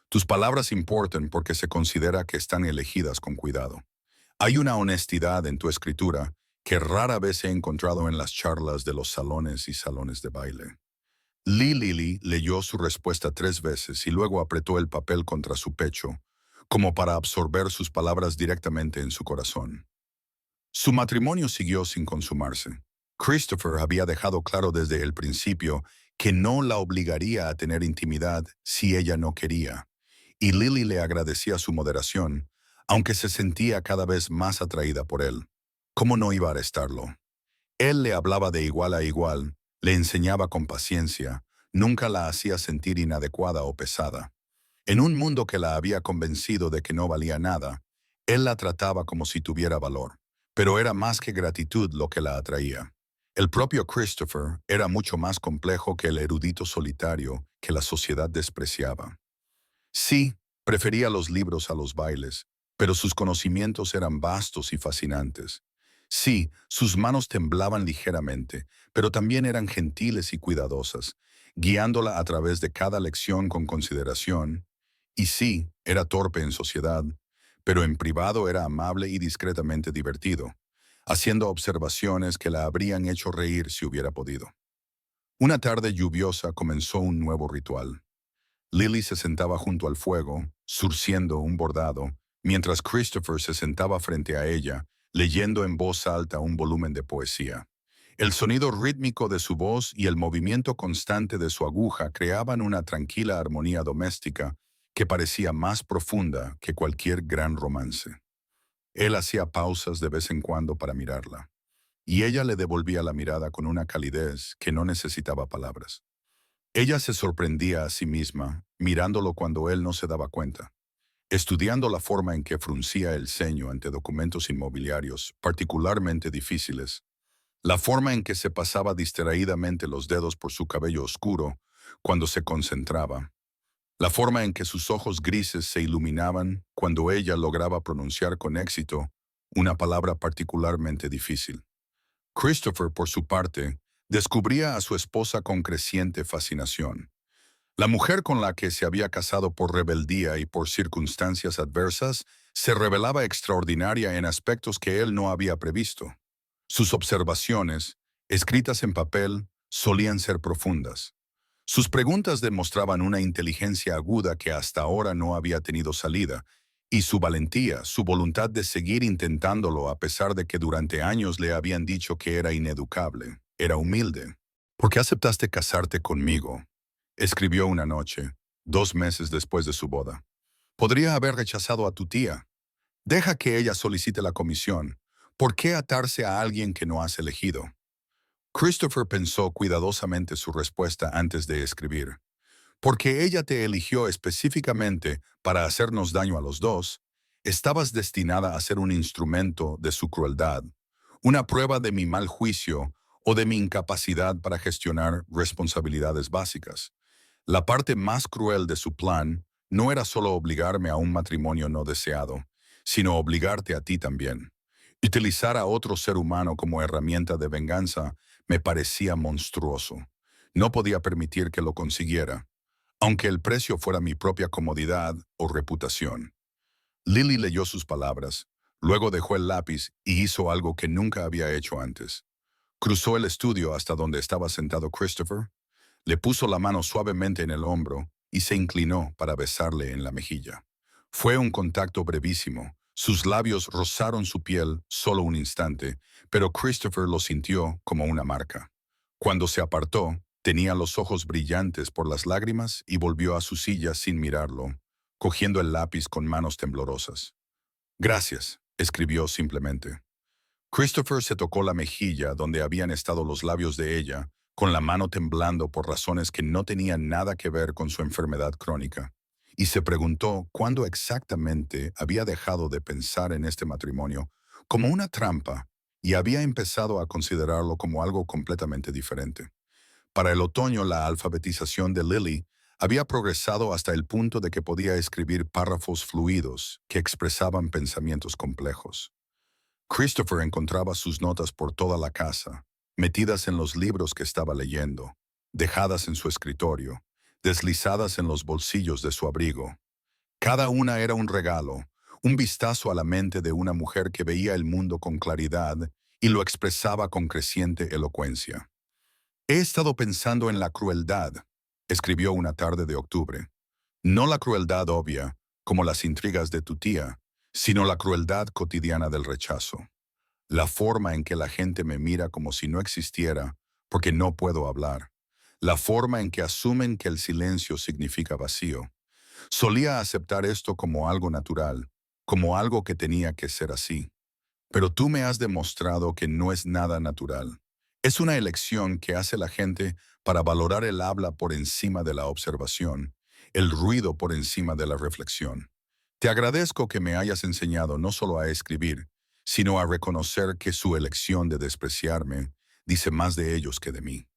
Tus palabras importan porque se considera que están elegidas con cuidado. Hay una honestidad en tu escritura que rara vez he encontrado en las charlas de los salones y salones de baile. Lily leyó su respuesta 3 veces y luego apretó el papel contra su pecho, como para absorber sus palabras directamente en su corazón. Su matrimonio siguió sin consumarse. Christopher había dejado claro desde el principio que no la obligaría a tener intimidad si ella no quería, y Lily le agradecía su moderación, aunque se sentía cada vez más atraída por él. ¿Cómo no iba a estarlo? Él le hablaba de igual a igual, le enseñaba con paciencia, nunca la hacía sentir inadecuada o pesada. En un mundo que la había convencido de que no valía nada, él la trataba como si tuviera valor. Pero era más que gratitud lo que la atraía. El propio Christopher era mucho más complejo que el erudito solitario que la sociedad despreciaba. Sí, prefería los libros a los bailes, pero sus conocimientos eran vastos y fascinantes. Sí, sus manos temblaban ligeramente, pero también eran gentiles y cuidadosas, guiándola a través de cada lección con consideración. Y sí, era torpe en sociedad, pero en privado era amable y discretamente divertido, haciendo observaciones que la habrían hecho reír si hubiera podido. Una tarde lluviosa comenzó un nuevo ritual. Lily se sentaba junto al fuego, surciendo un bordado, mientras Christopher se sentaba frente a ella, leyendo en voz alta un volumen de poesía. El sonido rítmico de su voz y el movimiento constante de su aguja creaban una tranquila armonía doméstica que parecía más profunda que cualquier gran romance. Él hacía pausas de vez en cuando para mirarla, y ella le devolvía la mirada con una calidez que no necesitaba palabras. Ella se sorprendía a sí misma, mirándolo cuando él no se daba cuenta, estudiando la forma en que fruncía el ceño ante documentos inmobiliarios particularmente difíciles, la forma en que se pasaba distraídamente los dedos por su cabello oscuro cuando se concentraba, la forma en que sus ojos grises se iluminaban cuando ella lograba pronunciar con éxito una palabra particularmente difícil. Christopher, por su parte, descubría a su esposa con creciente fascinación. La mujer con la que se había casado por rebeldía y por circunstancias adversas se revelaba extraordinaria en aspectos que él no había previsto. Sus observaciones, escritas en papel, solían ser profundas. Sus preguntas demostraban una inteligencia aguda que hasta ahora no había tenido salida, y su valentía, su voluntad de seguir intentándolo a pesar de que durante años le habían dicho que era ineducable, era humilde. ¿Por qué aceptaste casarte conmigo?, escribió una noche, 2 meses después de su boda. Podría haber rechazado a tu tía. Deja que ella solicite la comisión. ¿Por qué atarse a alguien que no has elegido? Christopher pensó cuidadosamente su respuesta antes de escribir. Porque ella te eligió específicamente para hacernos daño a los dos, estabas destinada a ser un instrumento de su crueldad, una prueba de mi mal juicio o de mi incapacidad para gestionar responsabilidades básicas. La parte más cruel de su plan no era solo obligarme a un matrimonio no deseado, sino obligarte a ti también. Utilizar a otro ser humano como herramienta de venganza me parecía monstruoso. No podía permitir que lo consiguiera, aunque el precio fuera mi propia comodidad o reputación. Lily leyó sus palabras, Luego dejó el lápiz y hizo algo que nunca había hecho antes. Cruzó el estudio hasta donde estaba sentado Christopher, le puso la mano suavemente en el hombro y se inclinó para besarle en la mejilla. Fue un contacto brevísimo. Sus labios rozaron su piel solo un instante, pero Christopher lo sintió como una marca. Cuando se apartó, tenía los ojos brillantes por las lágrimas y volvió a su silla sin mirarlo, cogiendo el lápiz con manos temblorosas. Gracias, escribió simplemente. Christopher se tocó la mejilla donde habían estado los labios de ella, con la mano temblando por razones que no tenían nada que ver con su enfermedad crónica, y se preguntó cuándo exactamente había dejado de pensar en este matrimonio como una trampa y había empezado a considerarlo como algo completamente diferente. Para el otoño, la alfabetización de Lily había progresado hasta el punto de que podía escribir párrafos fluidos que expresaban pensamientos complejos. Christopher encontraba sus notas por toda la casa, metidas en los libros que estaba leyendo, dejadas en su escritorio, deslizadas en los bolsillos de su abrigo. Cada una era un regalo, un vistazo a la mente de una mujer que veía el mundo con claridad y lo expresaba con creciente elocuencia. He estado pensando en la crueldad, escribió una tarde de octubre. No la crueldad obvia, como las intrigas de tu tía, sino la crueldad cotidiana del rechazo. La forma en que la gente me mira como si no existiera, porque no puedo hablar. La forma en que asumen que el silencio significa vacío. Solía aceptar esto como algo natural, como algo que tenía que ser así. Pero tú me has demostrado que no es nada natural. Es una elección que hace la gente para valorar el habla por encima de la observación, el ruido por encima de la reflexión. Te agradezco que me hayas enseñado no solo a escribir, sino a reconocer que su elección de despreciarme dice más de ellos que de mí.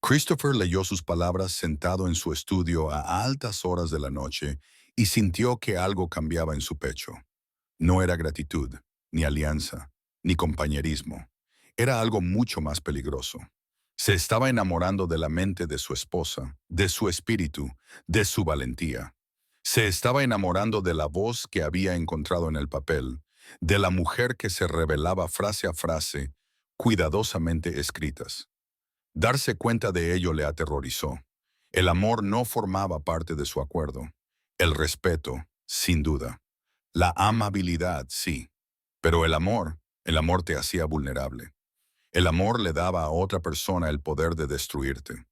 Christopher leyó sus palabras sentado en su estudio a altas horas de la noche y sintió que algo cambiaba en su pecho. No era gratitud, ni alianza, ni compañerismo. Era algo mucho más peligroso. Se estaba enamorando de la mente de su esposa, de su espíritu, de su valentía. Se estaba enamorando de la voz que había encontrado en el papel, de la mujer que se revelaba frase a frase, cuidadosamente escritas. Darse cuenta de ello le aterrorizó. El amor no formaba parte de su acuerdo. El respeto, sin duda. La amabilidad, sí. Pero el amor te hacía vulnerable. El amor le daba a otra persona el poder de destruirte.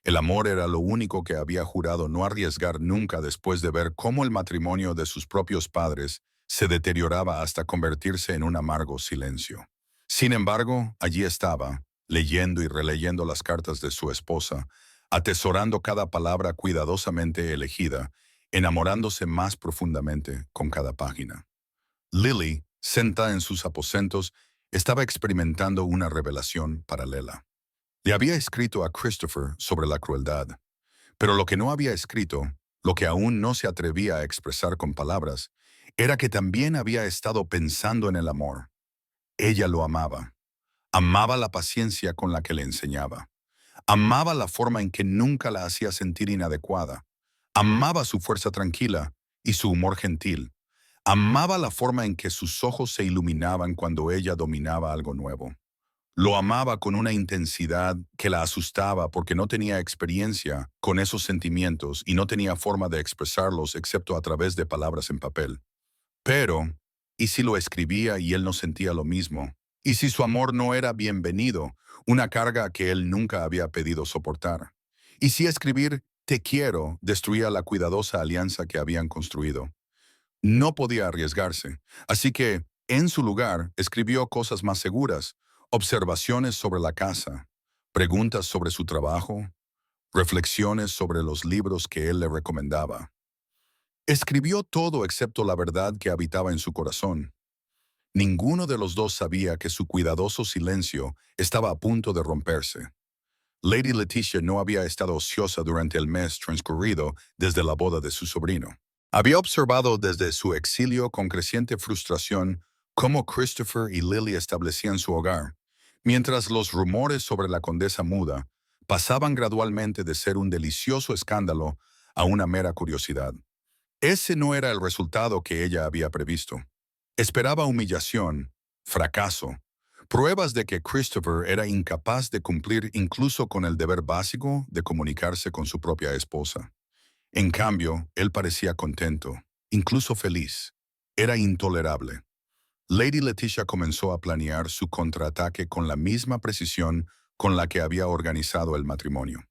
El amor era lo único que había jurado no arriesgar nunca después de ver cómo el matrimonio de sus propios padres se deterioraba hasta convertirse en un amargo silencio. Sin embargo, allí estaba, leyendo y releyendo las cartas de su esposa, atesorando cada palabra cuidadosamente elegida, enamorándose más profundamente con cada página. Lily, sentada en sus aposentos, estaba experimentando una revelación paralela. Le había escrito a Christopher sobre la crueldad, pero lo que no había escrito, lo que aún no se atrevía a expresar con palabras, era que también había estado pensando en el amor. Ella lo amaba. Amaba la paciencia con la que le enseñaba. Amaba la forma en que nunca la hacía sentir inadecuada. Amaba su fuerza tranquila y su humor gentil. Amaba la forma en que sus ojos se iluminaban cuando ella dominaba algo nuevo. Lo amaba con una intensidad que la asustaba porque no tenía experiencia con esos sentimientos y no tenía forma de expresarlos excepto a través de palabras en papel. Pero, ¿y si lo escribía y él no sentía lo mismo? ¿Y si su amor no era bienvenido, una carga que él nunca había pedido soportar? ¿Y si escribir "te quiero" destruía la cuidadosa alianza que habían construido? No podía arriesgarse, así que, en su lugar, escribió cosas más seguras, observaciones sobre la casa, preguntas sobre su trabajo, reflexiones sobre los libros que él le recomendaba. Escribió todo excepto la verdad que habitaba en su corazón. Ninguno de los dos sabía que su cuidadoso silencio estaba a punto de romperse. Lady Leticia no había estado ociosa durante el mes transcurrido desde la boda de su sobrino. Había observado desde su exilio con creciente frustración cómo Christopher y Lily establecían su hogar, mientras los rumores sobre la condesa muda pasaban gradualmente de ser un delicioso escándalo a una mera curiosidad. Ese no era el resultado que ella había previsto. Esperaba humillación, fracaso, pruebas de que Christopher era incapaz de cumplir incluso con el deber básico de comunicarse con su propia esposa. En cambio, él parecía contento, incluso feliz. Era intolerable. Lady Leticia comenzó a planear su contraataque con la misma precisión con la que había organizado el matrimonio.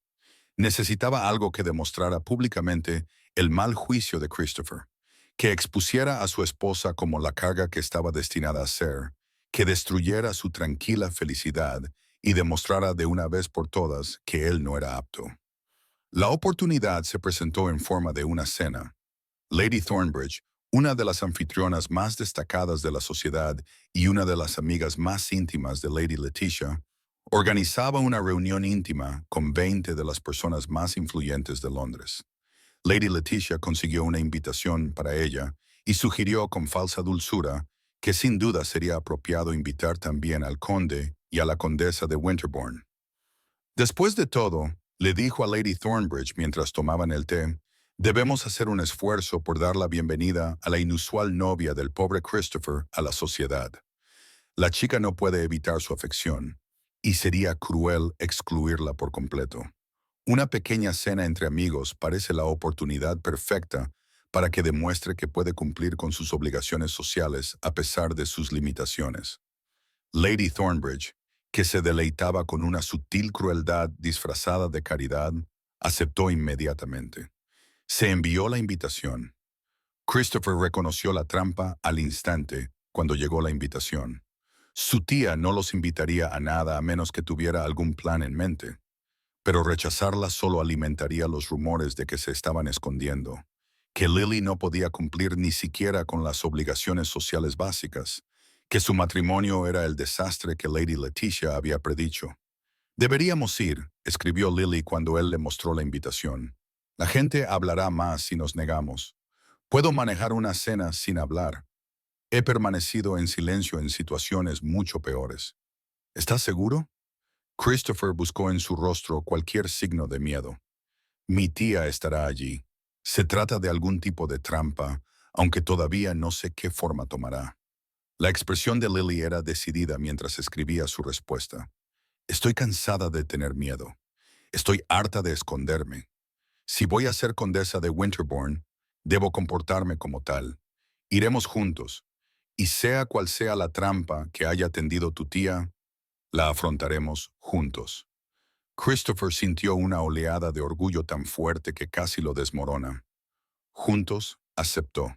Necesitaba algo que demostrara públicamente el mal juicio de Christopher, que expusiera a su esposa como la carga que estaba destinada a ser, que destruyera su tranquila felicidad y demostrara de una vez por todas que él no era apto. La oportunidad se presentó en forma de una cena. Lady Thornbridge, una de las anfitrionas más destacadas de la sociedad y una de las amigas más íntimas de Lady Leticia, organizaba una reunión íntima con 20 de las personas más influyentes de Londres. Lady Leticia consiguió una invitación para ella y sugirió con falsa dulzura que sin duda sería apropiado invitar también al conde y a la condesa de Winterbourne. Después de todo, le dijo a Lady Thornbridge mientras tomaban el té, debemos hacer un esfuerzo por dar la bienvenida a la inusual novia del pobre Christopher a la sociedad. La chica no puede evitar su afección, y sería cruel excluirla por completo. Una pequeña cena entre amigos parece la oportunidad perfecta para que demuestre que puede cumplir con sus obligaciones sociales a pesar de sus limitaciones. Lady Thornbridge, que se deleitaba con una sutil crueldad disfrazada de caridad, aceptó inmediatamente. Se envió la invitación. Christopher reconoció la trampa al instante cuando llegó la invitación. Su tía no los invitaría a nada a menos que tuviera algún plan en mente, pero rechazarla solo alimentaría los rumores de que se estaban escondiendo, que Lily no podía cumplir ni siquiera con las obligaciones sociales básicas, que su matrimonio era el desastre que Lady Leticia había predicho. Deberíamos ir, escribió Lily cuando él le mostró la invitación. La gente hablará más si nos negamos. Puedo manejar una cena sin hablar. He permanecido en silencio en situaciones mucho peores. ¿Estás seguro? Christopher buscó en su rostro cualquier signo de miedo. Mi tía estará allí. Se trata de algún tipo de trampa, aunque todavía no sé qué forma tomará. La expresión de Lily era decidida mientras escribía su respuesta. Estoy cansada de tener miedo. Estoy harta de esconderme. Si voy a ser condesa de Winterbourne, debo comportarme como tal. Iremos juntos, y sea cual sea la trampa que haya tendido tu tía, la afrontaremos juntos. Christopher sintió una oleada de orgullo tan fuerte que casi lo desmorona. Juntos, aceptó.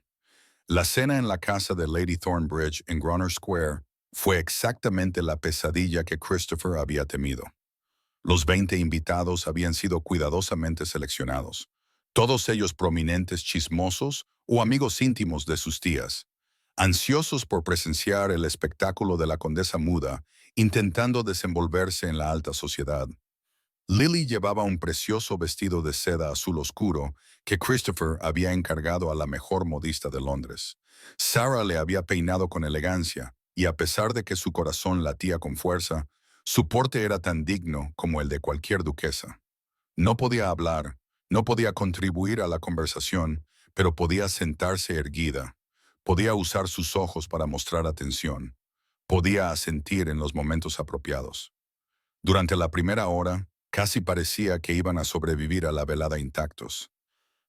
La cena en la casa de Lady Thornbridge en Grosvenor Square fue exactamente la pesadilla que Christopher había temido. Los 20 invitados habían sido cuidadosamente seleccionados, todos ellos prominentes chismosos o amigos íntimos de sus tías, ansiosos por presenciar el espectáculo de la condesa muda intentando desenvolverse en la alta sociedad. Lily llevaba un precioso vestido de seda azul oscuro que Christopher había encargado a la mejor modista de Londres. Sarah le había peinado con elegancia, y a pesar de que su corazón latía con fuerza, su porte era tan digno como el de cualquier duquesa. No podía hablar, no podía contribuir a la conversación, pero podía sentarse erguida. Podía usar sus ojos para mostrar atención. Podía asentir en los momentos apropiados. Durante la primera hora, casi parecía que iban a sobrevivir a la velada intactos.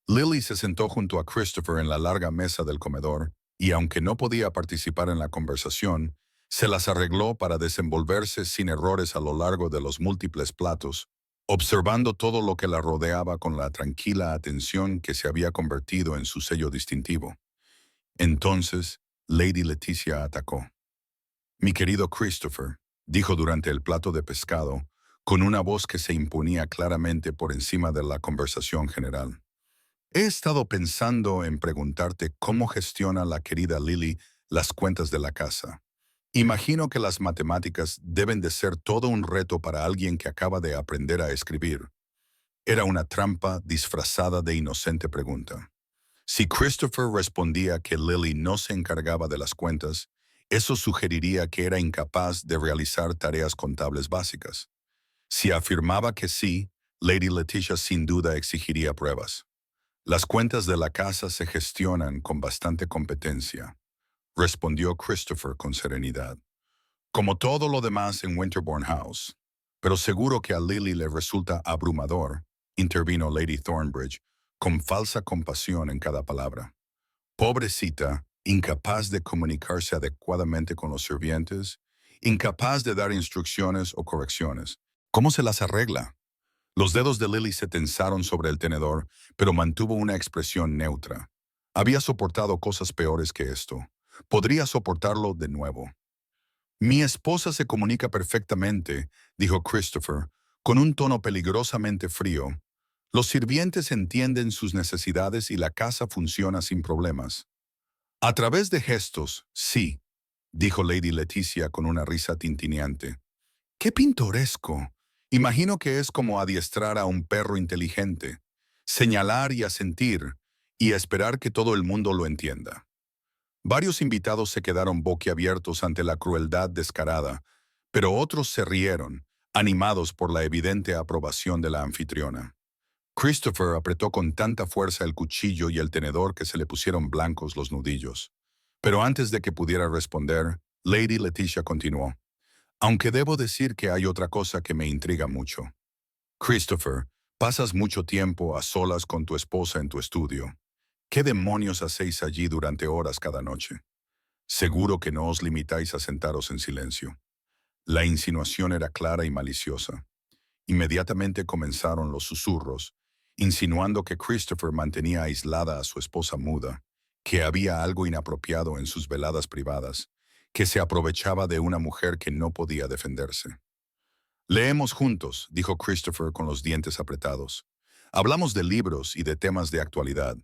Lily se sentó junto a Christopher en la larga mesa del comedor, y aunque no podía participar en la conversación, se las arregló para desenvolverse sin errores a lo largo de los múltiples platos, observando todo lo que la rodeaba con la tranquila atención que se había convertido en su sello distintivo. Entonces, Lady Leticia atacó. «Mi querido Christopher», dijo durante el plato de pescado, con una voz que se imponía claramente por encima de la conversación general. «He estado pensando en preguntarte cómo gestiona la querida Lily las cuentas de la casa. Imagino que las matemáticas deben de ser todo un reto para alguien que acaba de aprender a escribir». Era una trampa disfrazada de inocente pregunta. Si Christopher respondía que Lily no se encargaba de las cuentas, eso sugeriría que era incapaz de realizar tareas contables básicas. Si afirmaba que sí, Lady Leticia sin duda exigiría pruebas. Las cuentas de la casa se gestionan con bastante competencia. respondió Christopher con serenidad. Como todo lo demás en Winterbourne House. Pero seguro que a Lily le resulta abrumador, intervino Lady Thornbridge, con falsa compasión en cada palabra. Pobrecita, incapaz de comunicarse adecuadamente con los sirvientes, incapaz de dar instrucciones o correcciones. ¿Cómo se las arregla? Los dedos de Lily se tensaron sobre el tenedor, pero mantuvo una expresión neutra. Había soportado cosas peores que esto. Podría soportarlo de nuevo. Mi esposa se comunica perfectamente, dijo Christopher, con un tono peligrosamente frío. Los sirvientes entienden sus necesidades y la casa funciona sin problemas. A través de gestos, sí, dijo Lady Leticia con una risa tintineante. ¡Qué pintoresco! Imagino que es como adiestrar a un perro inteligente, señalar y asentir, y esperar que todo el mundo lo entienda. Varios invitados se quedaron boquiabiertos ante la crueldad descarada, pero otros se rieron, animados por la evidente aprobación de la anfitriona. Christopher apretó con tanta fuerza el cuchillo y el tenedor que se le pusieron blancos los nudillos. Pero antes de que pudiera responder, Lady Leticia continuó. Aunque debo decir que hay otra cosa que me intriga mucho. Christopher, pasas mucho tiempo a solas con tu esposa en tu estudio. ¿Qué demonios hacéis allí durante horas cada noche? Seguro que no os limitáis a sentaros en silencio. La insinuación era clara y maliciosa. Inmediatamente comenzaron los susurros, insinuando que Christopher mantenía aislada a su esposa muda, que había algo inapropiado en sus veladas privadas, que se aprovechaba de una mujer que no podía defenderse. Leemos juntos, dijo Christopher con los dientes apretados. Hablamos de libros y de temas de actualidad.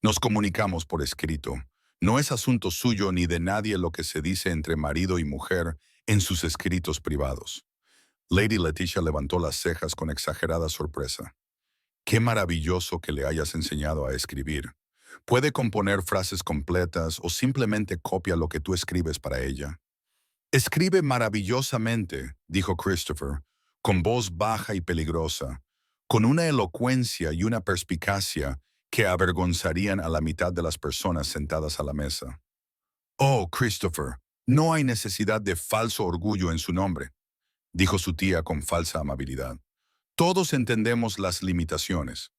Nos comunicamos por escrito. No es asunto suyo ni de nadie lo que se dice entre marido y mujer en sus escritos privados. Lady Leticia levantó las cejas con exagerada sorpresa. Qué maravilloso que le hayas enseñado a escribir. Puede componer frases completas o simplemente copia lo que tú escribes para ella. Escribe maravillosamente, dijo Christopher, con voz baja y peligrosa, con una elocuencia y una perspicacia que avergonzarían a la mitad de las personas sentadas a la mesa. Oh, Christopher, no hay necesidad de falso orgullo en su nombre, dijo su tía con falsa amabilidad. Todos entendemos las limitaciones.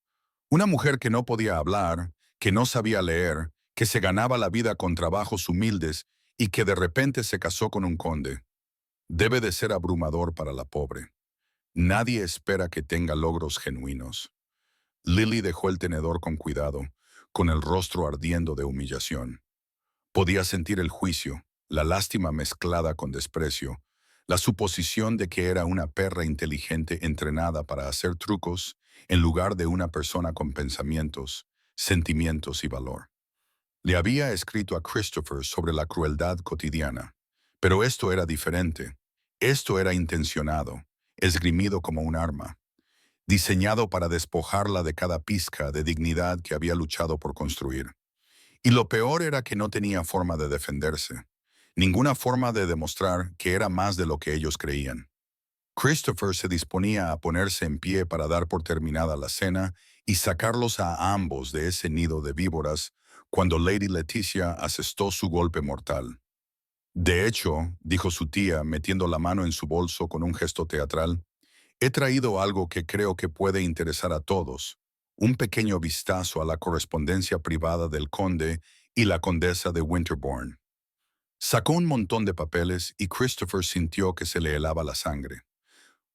Una mujer que no podía hablar, que no sabía leer, que se ganaba la vida con trabajos humildes y que de repente se casó con un conde. Debe de ser abrumador para la pobre. Nadie espera que tenga logros genuinos. Lily dejó el tenedor con cuidado, con el rostro ardiendo de humillación. Podía sentir el juicio, la lástima mezclada con desprecio, la suposición de que era una perra inteligente entrenada para hacer trucos en lugar de una persona con pensamientos, sentimientos y valor. Le había escrito a Christopher sobre la crueldad cotidiana, pero esto era diferente. Esto era intencionado, esgrimido como un arma, diseñado para despojarla de cada pizca de dignidad que había luchado por construir. Y lo peor era que no tenía forma de defenderse, ninguna forma de demostrar que era más de lo que ellos creían. Christopher se disponía a ponerse en pie para dar por terminada la cena y sacarlos a ambos de ese nido de víboras cuando Lady Leticia asestó su golpe mortal. De hecho, dijo su tía, metiendo la mano en su bolso con un gesto teatral, he traído algo que creo que puede interesar a todos, un pequeño vistazo a la correspondencia privada del conde y la condesa de Winterbourne. Sacó un montón de papeles y Christopher sintió que se le helaba la sangre.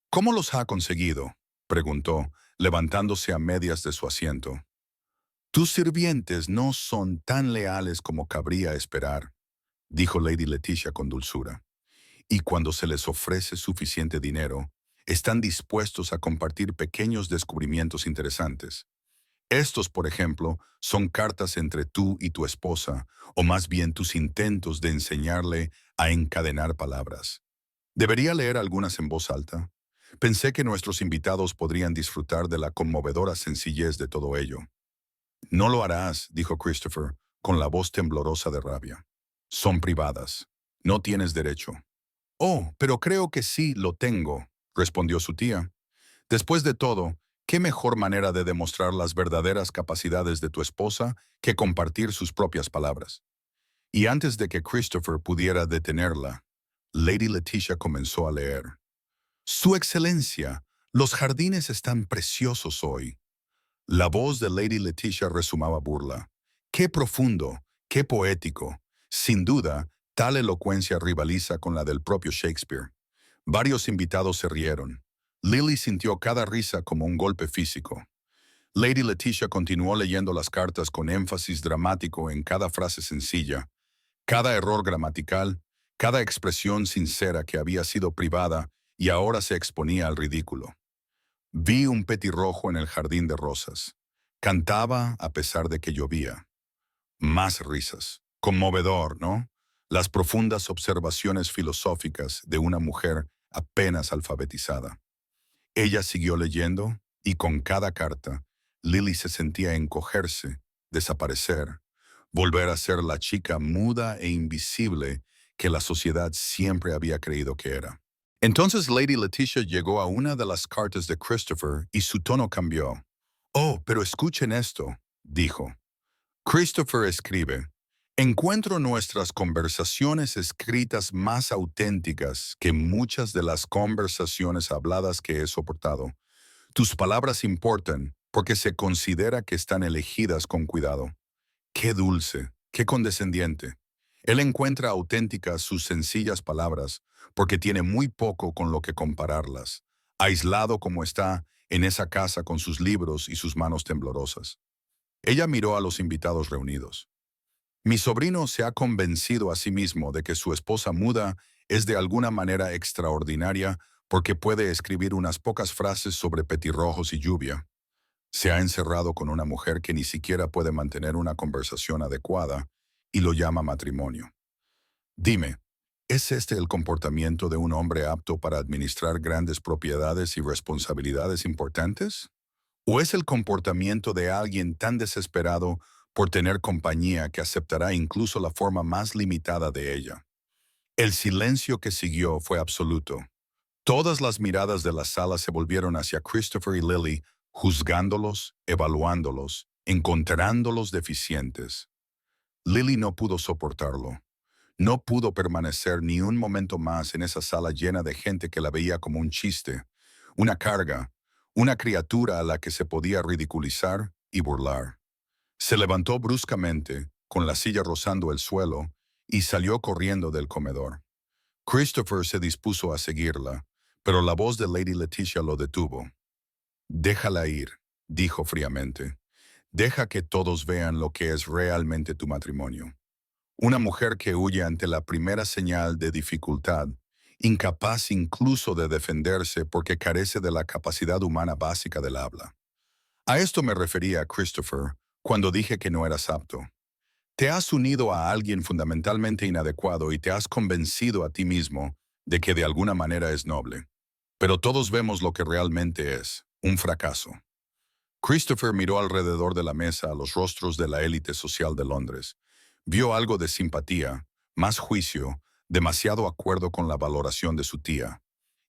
¿Cómo los ha conseguido?, preguntó, levantándose a medias de su asiento. Tus sirvientes no son tan leales como cabría esperar, dijo Lady Leticia con dulzura. Y cuando se les ofrece suficiente dinero, están dispuestos a compartir pequeños descubrimientos interesantes. Estos, por ejemplo, son cartas entre tú y tu esposa, o más bien tus intentos de enseñarle a encadenar palabras. ¿Debería leer algunas en voz alta? Pensé que nuestros invitados podrían disfrutar de la conmovedora sencillez de todo ello. No lo harás, dijo Christopher, con la voz temblorosa de rabia. Son privadas. No tienes derecho. Oh, pero creo que sí lo tengo, respondió su tía. Después de todo, ¿qué mejor manera de demostrar las verdaderas capacidades de tu esposa que compartir sus propias palabras? Y antes de que Christopher pudiera detenerla, Lady Leticia comenzó a leer. Su Excelencia, los jardines están preciosos hoy. La voz de Lady Leticia resumaba burla. ¡Qué profundo! ¡Qué poético! Sin duda, tal elocuencia rivaliza con la del propio Shakespeare. Varios invitados se rieron. Lily sintió cada risa como un golpe físico. Lady Leticia continuó leyendo las cartas con énfasis dramático en cada frase sencilla, cada error gramatical, cada expresión sincera que había sido privada y ahora se exponía al ridículo. Vi un petirrojo en el jardín de rosas. Cantaba a pesar de que llovía. Más risas. Conmovedor, ¿no? Las profundas observaciones filosóficas de una mujer apenas alfabetizada. Ella siguió leyendo y con cada carta, Lily se sentía encogerse, desaparecer, volver a ser la chica muda e invisible que la sociedad siempre había creído que era. Entonces Lady Leticia llegó a una de las cartas de Christopher y su tono cambió. Oh, pero escuchen esto, dijo. Christopher escribe, encuentro nuestras conversaciones escritas más auténticas que muchas de las conversaciones habladas que he soportado. Tus palabras importan porque se considera que están elegidas con cuidado. Qué dulce, qué condescendiente. Él encuentra auténticas sus sencillas palabras porque tiene muy poco con lo que compararlas, aislado como está en esa casa con sus libros y sus manos temblorosas. Ella miró a los invitados reunidos. Mi sobrino se ha convencido a sí mismo de que su esposa muda es de alguna manera extraordinaria porque puede escribir unas pocas frases sobre petirrojos y lluvia. Se ha encerrado con una mujer que ni siquiera puede mantener una conversación adecuada y lo llama matrimonio. Dime, ¿es este el comportamiento de un hombre apto para administrar grandes propiedades y responsabilidades importantes? ¿O es el comportamiento de alguien tan desesperado por tener compañía que aceptará incluso la forma más limitada de ella? El silencio que siguió fue absoluto. Todas las miradas de la sala se volvieron hacia Christopher y Lily, juzgándolos, evaluándolos, encontrándolos deficientes. Lily no pudo soportarlo. No pudo permanecer ni un momento más en esa sala llena de gente que la veía como un chiste, una carga, una criatura a la que se podía ridiculizar y burlar. Se levantó bruscamente, con la silla rozando el suelo, y salió corriendo del comedor. Christopher se dispuso a seguirla, pero la voz de Lady Leticia lo detuvo. Déjala ir, dijo fríamente. Deja que todos vean lo que es realmente tu matrimonio. Una mujer que huye ante la primera señal de dificultad, incapaz incluso de defenderse porque carece de la capacidad humana básica del habla. A esto me refería, Christopher, cuando dije que no eras apto. Te has unido a alguien fundamentalmente inadecuado y te has convencido a ti mismo de que de alguna manera es noble. Pero todos vemos lo que realmente es, un fracaso. Christopher miró alrededor de la mesa a los rostros de la élite social de Londres. Vio algo de simpatía, más juicio, demasiado acuerdo con la valoración de su tía.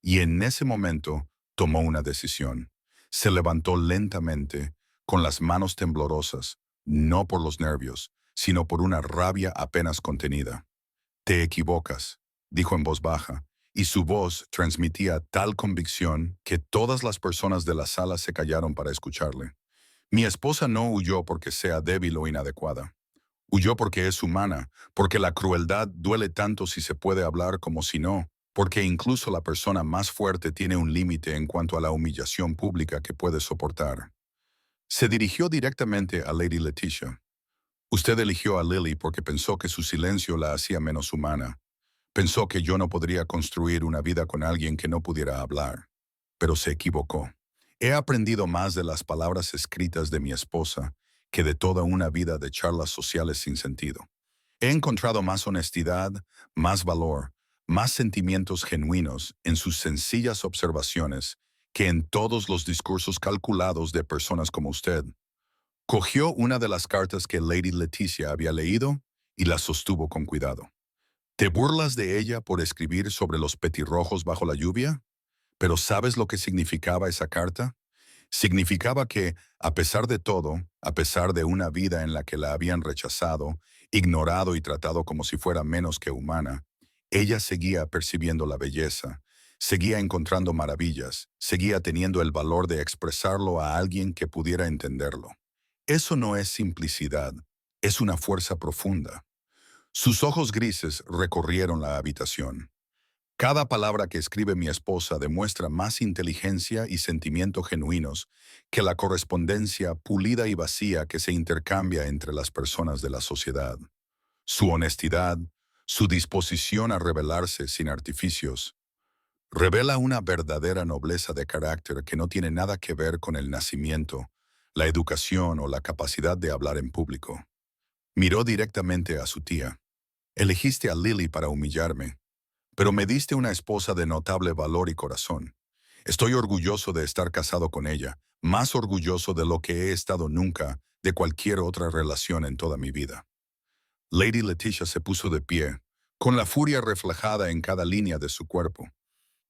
Y en ese momento tomó una decisión. Se levantó lentamente, con las manos temblorosas, no por los nervios, sino por una rabia apenas contenida. Te equivocas, dijo en voz baja, y su voz transmitía tal convicción que todas las personas de la sala se callaron para escucharle. Mi esposa no huyó porque sea débil o inadecuada. Huyó porque es humana, porque la crueldad duele tanto si se puede hablar como si no, porque incluso la persona más fuerte tiene un límite en cuanto a la humillación pública que puede soportar. Se dirigió directamente a Lady Leticia. Usted eligió a Lily porque pensó que su silencio la hacía menos humana. Pensó que yo no podría construir una vida con alguien que no pudiera hablar. Pero se equivocó. He aprendido más de las palabras escritas de mi esposa que de toda una vida de charlas sociales sin sentido. He encontrado más honestidad, más valor, más sentimientos genuinos en sus sencillas observaciones que en todos los discursos calculados de personas como usted. Cogió una de las cartas que Lady Leticia había leído y la sostuvo con cuidado. ¿Te burlas de ella por escribir sobre los petirrojos bajo la lluvia? ¿Pero sabes lo que significaba esa carta? Significaba que, a pesar de todo, A pesar de una vida en la que la habían rechazado, ignorado y tratado como si fuera menos que humana, ella seguía percibiendo la belleza, seguía encontrando maravillas, seguía teniendo el valor de expresarlo a alguien que pudiera entenderlo. Eso no es simplicidad, es una fuerza profunda. Sus ojos grises recorrieron la habitación. Cada palabra que escribe mi esposa demuestra más inteligencia y sentimiento genuinos que la correspondencia pulida y vacía que se intercambia entre las personas de la sociedad. Su honestidad, su disposición a revelarse sin artificios, revela una verdadera nobleza de carácter que no tiene nada que ver con el nacimiento, la educación o la capacidad de hablar en público. Miró directamente a su tía. Elegiste a Lily para humillarme, pero me diste una esposa de notable valor y corazón. Estoy orgulloso de estar casado con ella, más orgulloso de lo que he estado nunca de cualquier otra relación en toda mi vida. Lady Leticia se puso de pie, con la furia reflejada en cada línea de su cuerpo.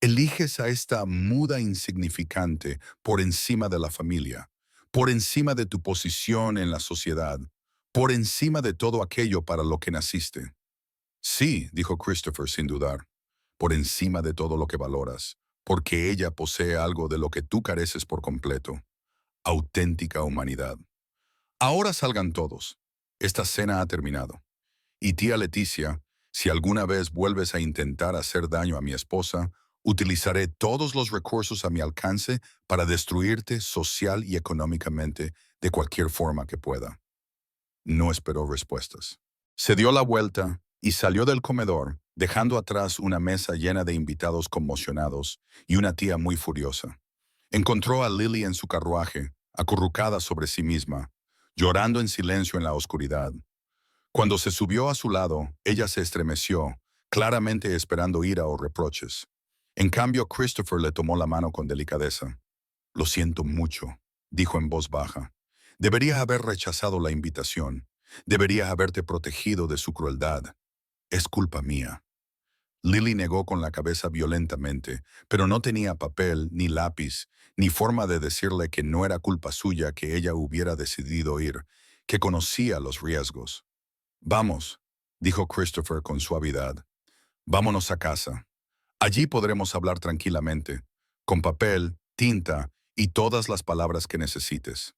Eliges a esta muda insignificante por encima de la familia, por encima de tu posición en la sociedad, por encima de todo aquello para lo que naciste. Sí, dijo Christopher sin dudar, por encima de todo lo que valoras, porque ella posee algo de lo que tú careces por completo, auténtica humanidad. Ahora salgan todos. Esta cena ha terminado. Y tía Leticia, si alguna vez vuelves a intentar hacer daño a mi esposa, utilizaré todos los recursos a mi alcance para destruirte social y económicamente de cualquier forma que pueda. No esperó respuestas. Se dio la vuelta y salió del comedor, dejando atrás una mesa llena de invitados conmocionados y una tía muy furiosa. Encontró a Lily en su carruaje, acurrucada sobre sí misma, llorando en silencio en la oscuridad. Cuando se subió a su lado, ella se estremeció, claramente esperando ira o reproches. En cambio, Christopher le tomó la mano con delicadeza. Lo siento mucho, dijo en voz baja. Debería haber rechazado la invitación. Debería haberte protegido de su crueldad. Es culpa mía. Lily negó con la cabeza violentamente, pero no tenía papel, ni lápiz, ni forma de decirle que no era culpa suya que ella hubiera decidido ir, que conocía los riesgos. Vamos, dijo Christopher con suavidad. Vámonos a casa. Allí podremos hablar tranquilamente, con papel, tinta y todas las palabras que necesites.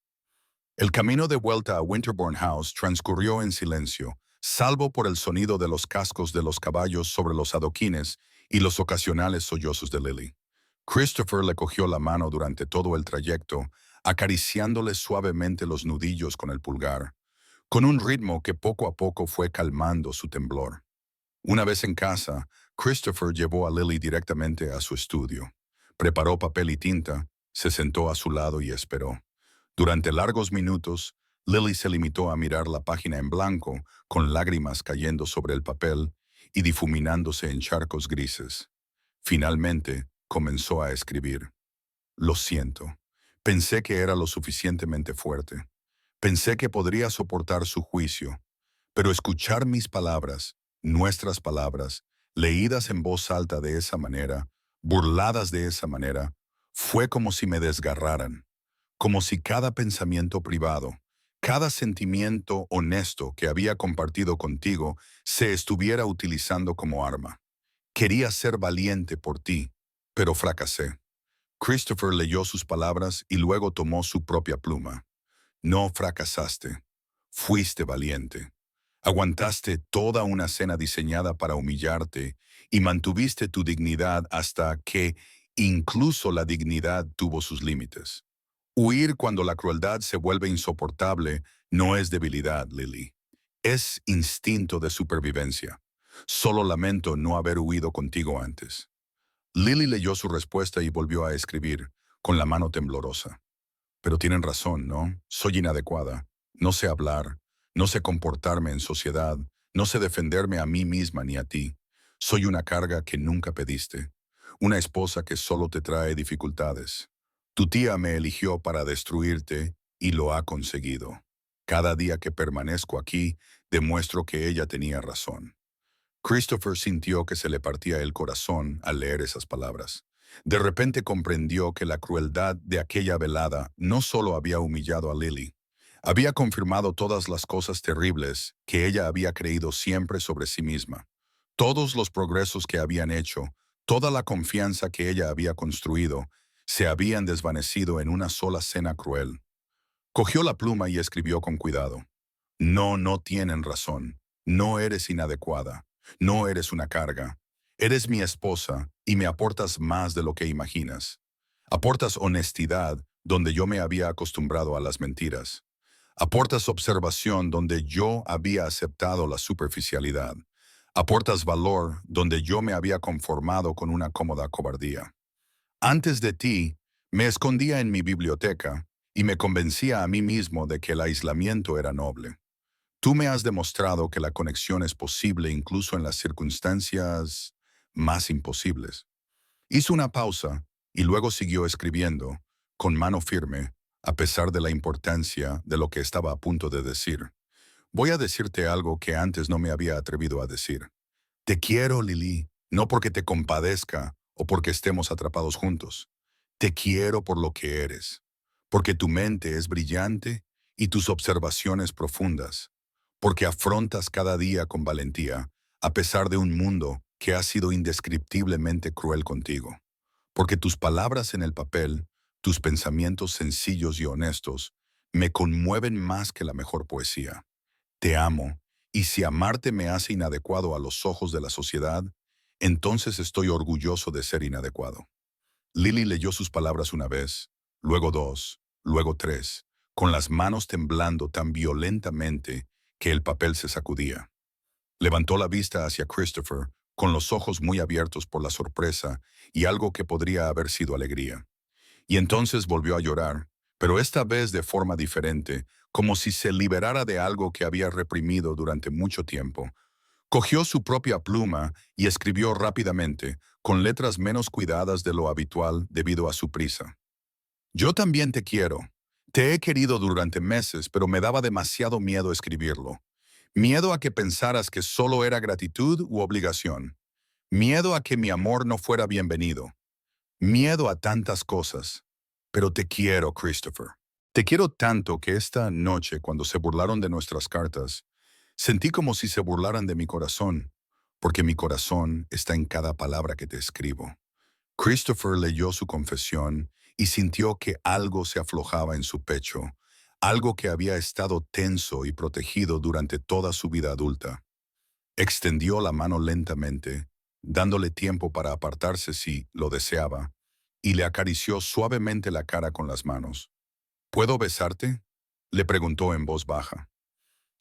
El camino de vuelta a Winterbourne House transcurrió en silencio, salvo por el sonido de los cascos de los caballos sobre los adoquines y los ocasionales sollozos de Lily. Christopher le cogió la mano durante todo el trayecto, acariciándole suavemente los nudillos con el pulgar, con un ritmo que poco a poco fue calmando su temblor. Una vez en casa, Christopher llevó a Lily directamente a su estudio. Preparó papel y tinta, se sentó a su lado y esperó. Durante largos minutos, Lily se limitó a mirar la página en blanco, con lágrimas cayendo sobre el papel y difuminándose en charcos grises. Finalmente, comenzó a escribir. Lo siento. Pensé que era lo suficientemente fuerte. Pensé que podría soportar su juicio. Pero escuchar mis palabras, nuestras palabras, leídas en voz alta de esa manera, burladas de esa manera, fue como si me desgarraran, como si cada pensamiento privado, cada sentimiento honesto que había compartido contigo se estuviera utilizando como arma. Quería ser valiente por ti, pero fracasé. Christopher leyó sus palabras y luego tomó su propia pluma. No fracasaste. Fuiste valiente. Aguantaste toda una cena diseñada para humillarte y mantuviste tu dignidad hasta que incluso la dignidad tuvo sus límites. Huir cuando la crueldad se vuelve insoportable no es debilidad, Lily. Es instinto de supervivencia. Solo lamento no haber huido contigo antes. Lily leyó su respuesta y volvió a escribir, con la mano temblorosa. Pero tienen razón, ¿no? Soy inadecuada. No sé hablar. No sé comportarme en sociedad. No sé defenderme a mí misma ni a ti. Soy una carga que nunca pediste. Una esposa que solo te trae dificultades. Tu tía me eligió para destruirte y lo ha conseguido. Cada día que permanezco aquí, demuestro que ella tenía razón. Christopher sintió que se le partía el corazón al leer esas palabras. De repente comprendió que la crueldad de aquella velada no solo había humillado a Lily, Había confirmado todas las cosas terribles que ella había creído siempre sobre sí misma. Todos los progresos que habían hecho, toda la confianza que ella había construido, se habían desvanecido en una sola cena cruel. Cogió la pluma y escribió con cuidado. No, no tienen razón. No eres inadecuada. No eres una carga. Eres mi esposa y me aportas más de lo que imaginas. Aportas honestidad donde yo me había acostumbrado a las mentiras. Aportas observación donde yo había aceptado la superficialidad. Aportas valor donde yo me había conformado con una cómoda cobardía. Antes de ti, me escondía en mi biblioteca y me convencía a mí mismo de que el aislamiento era noble. Tú me has demostrado que la conexión es posible incluso en las circunstancias más imposibles. Hizo una pausa y luego siguió escribiendo, con mano firme, a pesar de la importancia de lo que estaba a punto de decir. Voy a decirte algo que antes no me había atrevido a decir. Te quiero, Lily, no porque te compadezca o porque estemos atrapados juntos. Te quiero por lo que eres, porque tu mente es brillante y tus observaciones profundas, porque afrontas cada día con valentía, a pesar de un mundo que ha sido indescriptiblemente cruel contigo, porque tus palabras en el papel, tus pensamientos sencillos y honestos, me conmueven más que la mejor poesía. Te amo, y si amarte me hace inadecuado a los ojos de la sociedad, entonces estoy orgulloso de ser inadecuado. Lily leyó sus palabras una vez, luego dos, luego tres, con las manos temblando tan violentamente que el papel se sacudía. Levantó la vista hacia Christopher, con los ojos muy abiertos por la sorpresa y algo que podría haber sido alegría. Y entonces volvió a llorar, pero esta vez de forma diferente, como si se liberara de algo que había reprimido durante mucho tiempo. Cogió su propia pluma y escribió rápidamente, con letras menos cuidadas de lo habitual debido a su prisa. Yo también te quiero. Te he querido durante meses, pero me daba demasiado miedo escribirlo. Miedo a que pensaras que solo era gratitud u obligación. Miedo a que mi amor no fuera bienvenido. Miedo a tantas cosas. Pero te quiero, Christopher. Te quiero tanto que esta noche, cuando se burlaron de nuestras cartas, sentí como si se burlaran de mi corazón, porque mi corazón está en cada palabra que te escribo. Christopher leyó su confesión y sintió que algo se aflojaba en su pecho, algo que había estado tenso y protegido durante toda su vida adulta. Extendió la mano lentamente, dándole tiempo para apartarse si lo deseaba, y le acarició suavemente la cara con las manos. ¿Puedo besarte?, le preguntó en voz baja.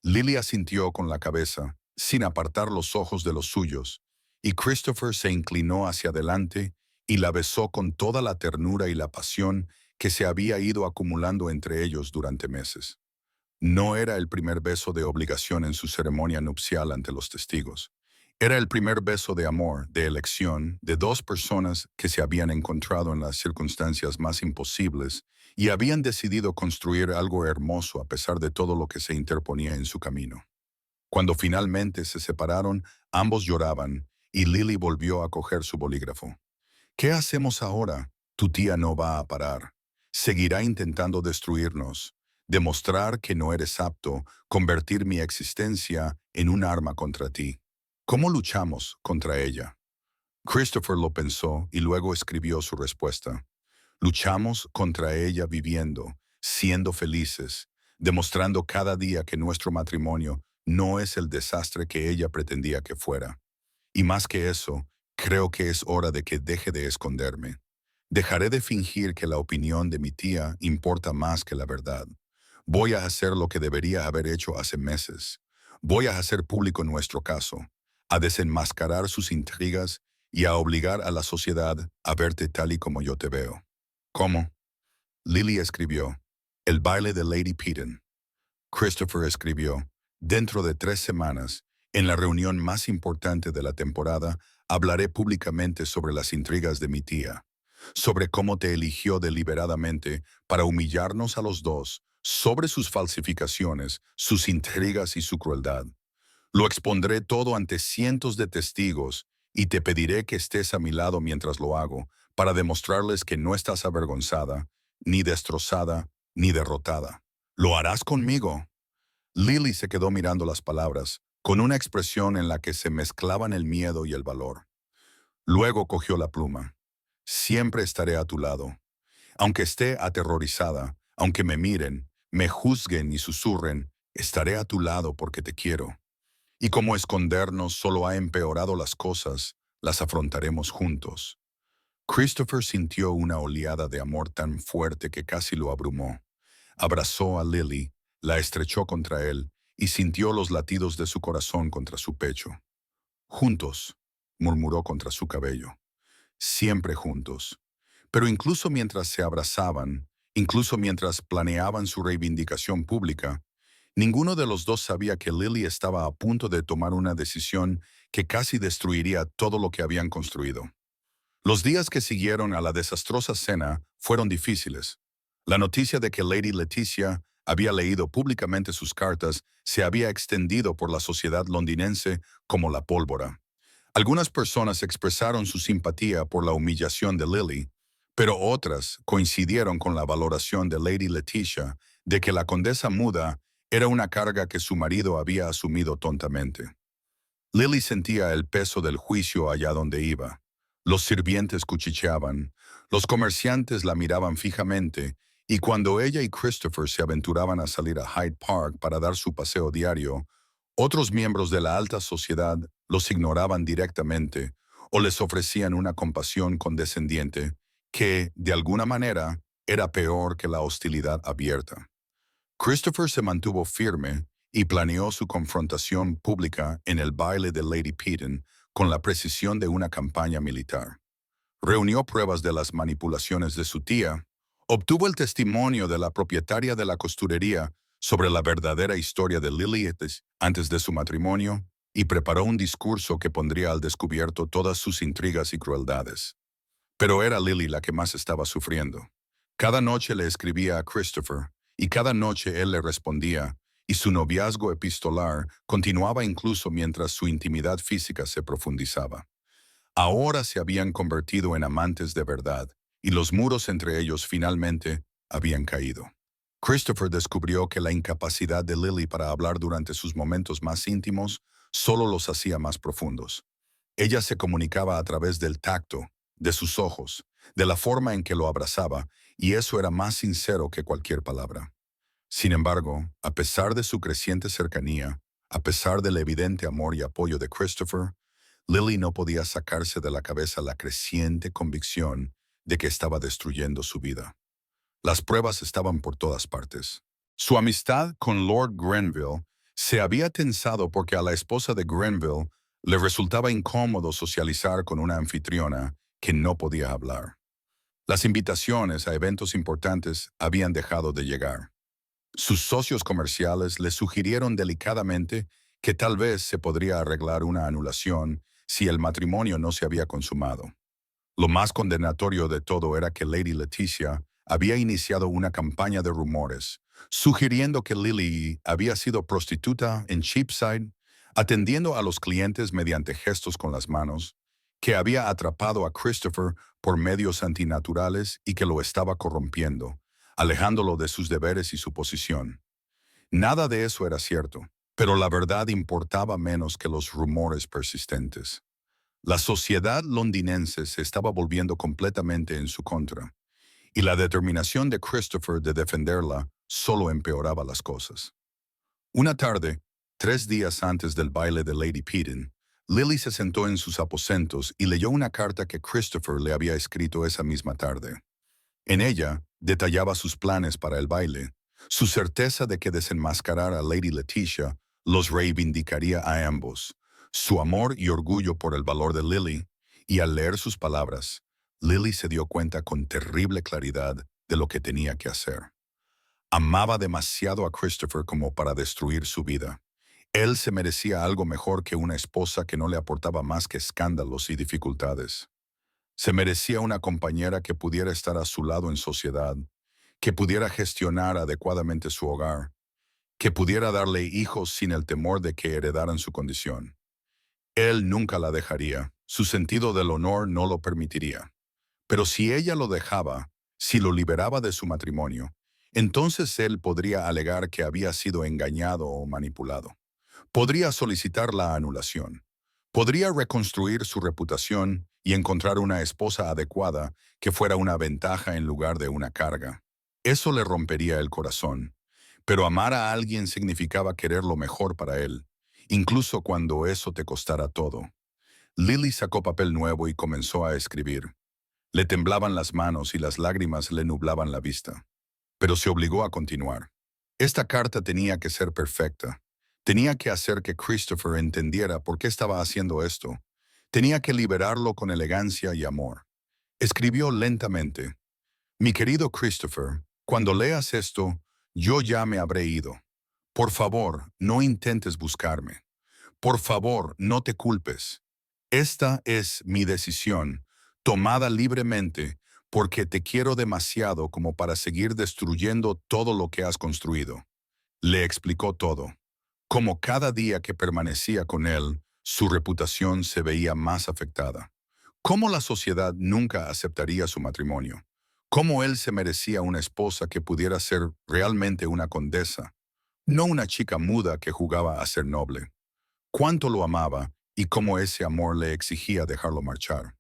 Lily asintió con la cabeza, sin apartar los ojos de los suyos, y Christopher se inclinó hacia adelante y la besó con toda la ternura y la pasión que se había ido acumulando entre ellos durante meses. No era el primer beso de obligación en su ceremonia nupcial ante los testigos. Era el primer beso de amor, de elección, de dos personas que se habían encontrado en las circunstancias más imposibles y habían decidido construir algo hermoso a pesar de todo lo que se interponía en su camino. Cuando finalmente se separaron, ambos lloraban y Lily volvió a coger su bolígrafo. ¿Qué hacemos ahora? Tu tía no va a parar. Seguirá intentando destruirnos, demostrar que no eres apto, convertir mi existencia en un arma contra ti. ¿Cómo luchamos contra ella? Christopher lo pensó y luego escribió su respuesta. Luchamos contra ella viviendo, siendo felices, demostrando cada día que nuestro matrimonio no es el desastre que ella pretendía que fuera. Y más que eso, creo que es hora de que deje de esconderme. Dejaré de fingir que la opinión de mi tía importa más que la verdad. Voy a hacer lo que debería haber hecho hace meses. Voy a hacer público nuestro caso, a desenmascarar sus intrigas y a obligar a la sociedad a verte tal y como yo te veo. ¿Cómo? Lily escribió, el baile de Lady Peden. Christopher escribió, dentro de 3 semanas, en la reunión más importante de la temporada, hablaré públicamente sobre las intrigas de mi tía, sobre cómo te eligió deliberadamente para humillarnos a los dos, sobre sus falsificaciones, sus intrigas y su crueldad. Lo expondré todo ante cientos de testigos y te pediré que estés a mi lado mientras lo hago, para demostrarles que no estás avergonzada, ni destrozada, ni derrotada. ¿Lo harás conmigo? Lily se quedó mirando las palabras, con una expresión en la que se mezclaban el miedo y el valor. Luego cogió la pluma. Siempre estaré a tu lado. Aunque esté aterrorizada, aunque me miren, me juzguen y susurren, estaré a tu lado porque te quiero. Y como escondernos solo ha empeorado las cosas, las afrontaremos juntos. Christopher sintió una oleada de amor tan fuerte que casi lo abrumó. Abrazó a Lily, la estrechó contra él y sintió los latidos de su corazón contra su pecho. Juntos, murmuró contra su cabello. Siempre juntos. Pero incluso mientras se abrazaban, incluso mientras planeaban su reivindicación pública, ninguno de los dos sabía que Lily estaba a punto de tomar una decisión que casi destruiría todo lo que habían construido. Los días que siguieron a la desastrosa cena fueron difíciles. La noticia de que Lady Leticia había leído públicamente sus cartas se había extendido por la sociedad londinense como la pólvora. Algunas personas expresaron su simpatía por la humillación de Lily, pero otras coincidieron con la valoración de Lady Leticia de que la condesa muda era una carga que su marido había asumido tontamente. Lily sentía el peso del juicio allá donde iba. Los sirvientes cuchicheaban, los comerciantes la miraban fijamente, y cuando ella y Christopher se aventuraban a salir a Hyde Park para dar su paseo diario, otros miembros de la alta sociedad los ignoraban directamente o les ofrecían una compasión condescendiente que, de alguna manera, era peor que la hostilidad abierta. Christopher se mantuvo firme y planeó su confrontación pública en el baile de Lady Peyton con la precisión de una campaña militar. Reunió pruebas de las manipulaciones de su tía, obtuvo el testimonio de la propietaria de la costurería sobre la verdadera historia de Lily antes de su matrimonio y preparó un discurso que pondría al descubierto todas sus intrigas y crueldades. Pero era Lily la que más estaba sufriendo. Cada noche le escribía a Christopher, y cada noche él le respondía, y su noviazgo epistolar continuaba incluso mientras su intimidad física se profundizaba. Ahora se habían convertido en amantes de verdad, y los muros entre ellos finalmente habían caído. Christopher descubrió que la incapacidad de Lily para hablar durante sus momentos más íntimos solo los hacía más profundos. Ella se comunicaba a través del tacto, de sus ojos, de la forma en que lo abrazaba, y eso era más sincero que cualquier palabra. Sin embargo, a pesar de su creciente cercanía, a pesar del evidente amor y apoyo de Christopher, Lily no podía sacarse de la cabeza la creciente convicción de que estaba destruyendo su vida. Las pruebas estaban por todas partes. Su amistad con Lord Grenville se había tensado porque a la esposa de Grenville le resultaba incómodo socializar con una anfitriona que no podía hablar. Las invitaciones a eventos importantes habían dejado de llegar. Sus socios comerciales le sugirieron delicadamente que tal vez se podría arreglar una anulación si el matrimonio no se había consumado. Lo más condenatorio de todo era que Lady Leticia había iniciado una campaña de rumores, sugiriendo que Lily había sido prostituta en Cheapside, atendiendo a los clientes mediante gestos con las manos, que había atrapado a Christopher por medios antinaturales y que lo estaba corrompiendo, alejándolo de sus deberes y su posición. Nada de eso era cierto, pero la verdad importaba menos que los rumores persistentes. La sociedad londinense se estaba volviendo completamente en su contra, y la determinación de Christopher de defenderla solo empeoraba las cosas. Una tarde, 3 días antes del baile de Lady Peyton, Lily se sentó en sus aposentos y leyó una carta que Christopher le había escrito esa misma tarde. En ella, detallaba sus planes para el baile, su certeza de que desenmascarar a Lady Leticia los reivindicaría a ambos, su amor y orgullo por el valor de Lily, y al leer sus palabras, Lily se dio cuenta con terrible claridad de lo que tenía que hacer. Amaba demasiado a Christopher como para destruir su vida. Él se merecía algo mejor que una esposa que no le aportaba más que escándalos y dificultades. Se merecía una compañera que pudiera estar a su lado en sociedad, que pudiera gestionar adecuadamente su hogar, que pudiera darle hijos sin el temor de que heredaran su condición. Él nunca la dejaría, su sentido del honor no lo permitiría. Pero si ella lo dejaba, si lo liberaba de su matrimonio, Entonces él podría alegar que había sido engañado o manipulado. Podría solicitar la anulación. Podría reconstruir su reputación y encontrar una esposa adecuada que fuera una ventaja en lugar de una carga. Eso le rompería el corazón. Pero amar a alguien significaba querer lo mejor para él, incluso cuando eso te costara todo. Lily sacó papel nuevo y comenzó a escribir. Le temblaban las manos y las lágrimas le nublaban la vista. Pero se obligó a continuar. Esta carta tenía que ser perfecta. Tenía que hacer que Christopher entendiera por qué estaba haciendo esto. Tenía que liberarlo con elegancia y amor. Escribió lentamente. Mi querido Christopher, cuando leas esto, yo ya me habré ido. Por favor, no intentes buscarme. Por favor, no te culpes. Esta es mi decisión, tomada libremente, porque te quiero demasiado como para seguir destruyendo todo lo que has construido. Le explicó todo. Como cada día que permanecía con él, su reputación se veía más afectada. Cómo la sociedad nunca aceptaría su matrimonio. Cómo él se merecía una esposa que pudiera ser realmente una condesa, no una chica muda que jugaba a ser noble. Cuánto lo amaba y cómo ese amor le exigía dejarlo marchar.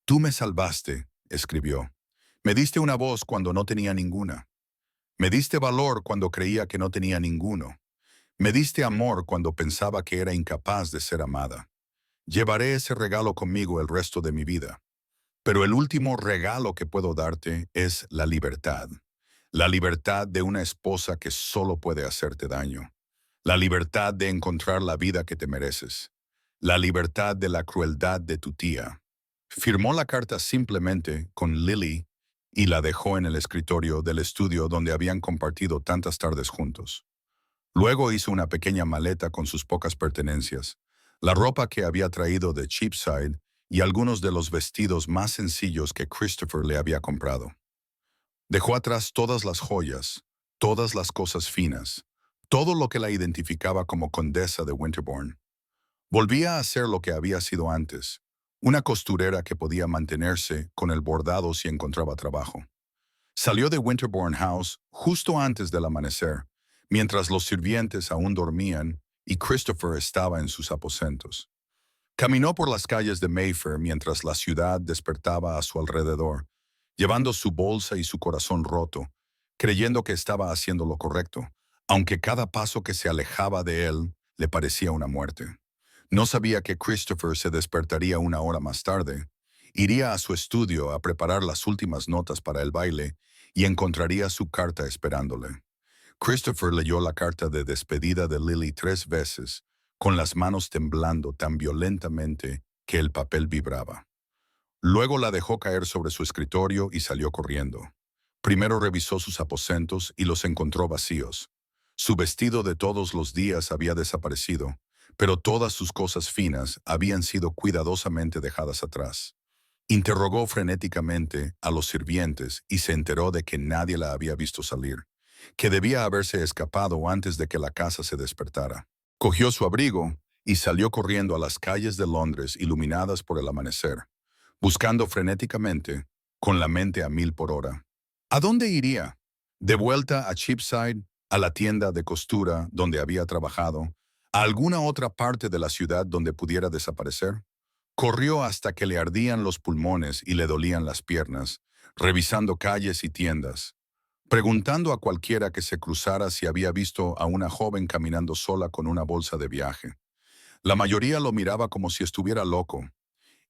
Tú me salvaste, escribió. Me diste una voz cuando no tenía ninguna. Me diste valor cuando creía que no tenía ninguno. Me diste amor cuando pensaba que era incapaz de ser amada. Llevaré ese regalo conmigo el resto de mi vida. Pero el último regalo que puedo darte es la libertad. La libertad de una esposa que solo puede hacerte daño. La libertad de encontrar la vida que te mereces. La libertad de la crueldad de tu tía. Firmó la carta simplemente con Lily y la dejó en el escritorio del estudio donde habían compartido tantas tardes juntos. Luego hizo una pequeña maleta con sus pocas pertenencias, la ropa que había traído de Cheapside y algunos de los vestidos más sencillos que Christopher le había comprado. Dejó atrás todas las joyas, todas las cosas finas, todo lo que la identificaba como condesa de Winterbourne. Volvía a ser lo que había sido antes, una costurera que podía mantenerse con el bordado si encontraba trabajo. Salió de Winterbourne House justo antes del amanecer, mientras los sirvientes aún dormían y Christopher estaba en sus aposentos. Caminó por las calles de Mayfair mientras la ciudad despertaba a su alrededor, llevando su bolsa y su corazón roto, creyendo que estaba haciendo lo correcto, aunque cada paso que se alejaba de él le parecía una muerte. No sabía que Christopher se despertaría una hora más tarde, iría a su estudio a preparar las últimas notas para el baile y encontraría su carta esperándole. Christopher leyó la carta de despedida de Lily 3 veces, con las manos temblando tan violentamente que el papel vibraba. Luego la dejó caer sobre su escritorio y salió corriendo. Primero revisó sus aposentos y los encontró vacíos. Su vestido de todos los días había desaparecido, pero todas sus cosas finas habían sido cuidadosamente dejadas atrás. Interrogó frenéticamente a los sirvientes y se enteró de que nadie la había visto salir, que debía haberse escapado antes de que la casa se despertara. Cogió su abrigo y salió corriendo a las calles de Londres iluminadas por el amanecer, buscando frenéticamente, con la mente a 1000 por hora. ¿A dónde iría? ¿De vuelta a Cheapside, a la tienda de costura donde había trabajado, a alguna otra parte de la ciudad donde pudiera desaparecer? Corrió hasta que le ardían los pulmones y le dolían las piernas, revisando calles y tiendas, preguntando a cualquiera que se cruzara si había visto a una joven caminando sola con una bolsa de viaje. La mayoría lo miraba como si estuviera loco.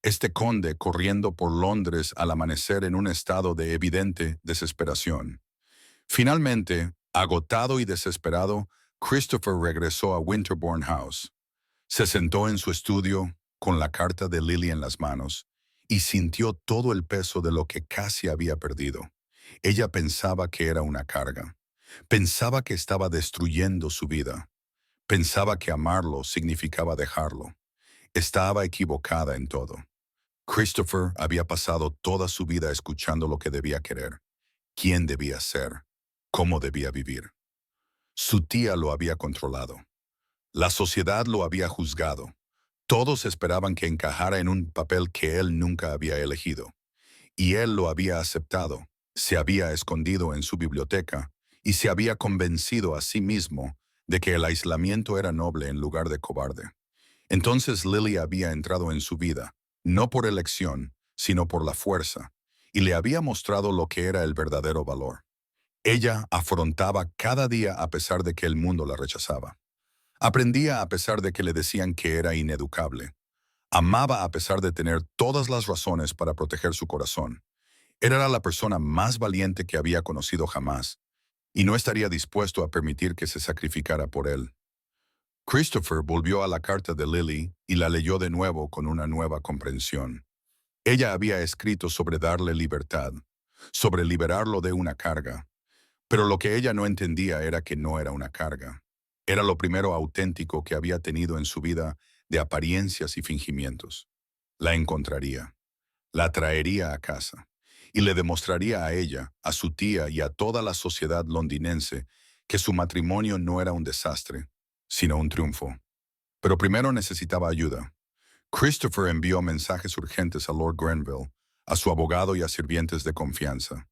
Este conde corriendo por Londres al amanecer en un estado de evidente desesperación. Finalmente, agotado y desesperado, Christopher regresó a Winterbourne House. Se sentó en su estudio, con la carta de Lily en las manos, y sintió todo el peso de lo que casi había perdido. Ella pensaba que era una carga. Pensaba que estaba destruyendo su vida. Pensaba que amarlo significaba dejarlo. Estaba equivocada en todo. Christopher había pasado toda su vida escuchando lo que debía querer, quién debía ser, cómo debía vivir. Su tía lo había controlado. La sociedad lo había juzgado. Todos esperaban que encajara en un papel que él nunca había elegido. Y él lo había aceptado. Se había escondido en su biblioteca y se había convencido a sí mismo de que el aislamiento era noble en lugar de cobarde. Entonces Lily había entrado en su vida, no por elección, sino por la fuerza, y le había mostrado lo que era el verdadero valor. Ella afrontaba cada día a pesar de que el mundo la rechazaba. Aprendía a pesar de que le decían que era ineducable. Amaba a pesar de tener todas las razones para proteger su corazón. Era la persona más valiente que había conocido jamás, y no estaría dispuesto a permitir que se sacrificara por él. Christopher volvió a la carta de Lily y la leyó de nuevo con una nueva comprensión. Ella había escrito sobre darle libertad, sobre liberarlo de una carga, pero lo que ella no entendía era que no era una carga. Era lo primero auténtico que había tenido en su vida de apariencias y fingimientos. La encontraría, la traería a casa y le demostraría a ella, a su tía y a toda la sociedad londinense que su matrimonio no era un desastre, sino un triunfo. Pero primero necesitaba ayuda. Christopher envió mensajes urgentes a Lord Grenville, a su abogado y a sirvientes de confianza.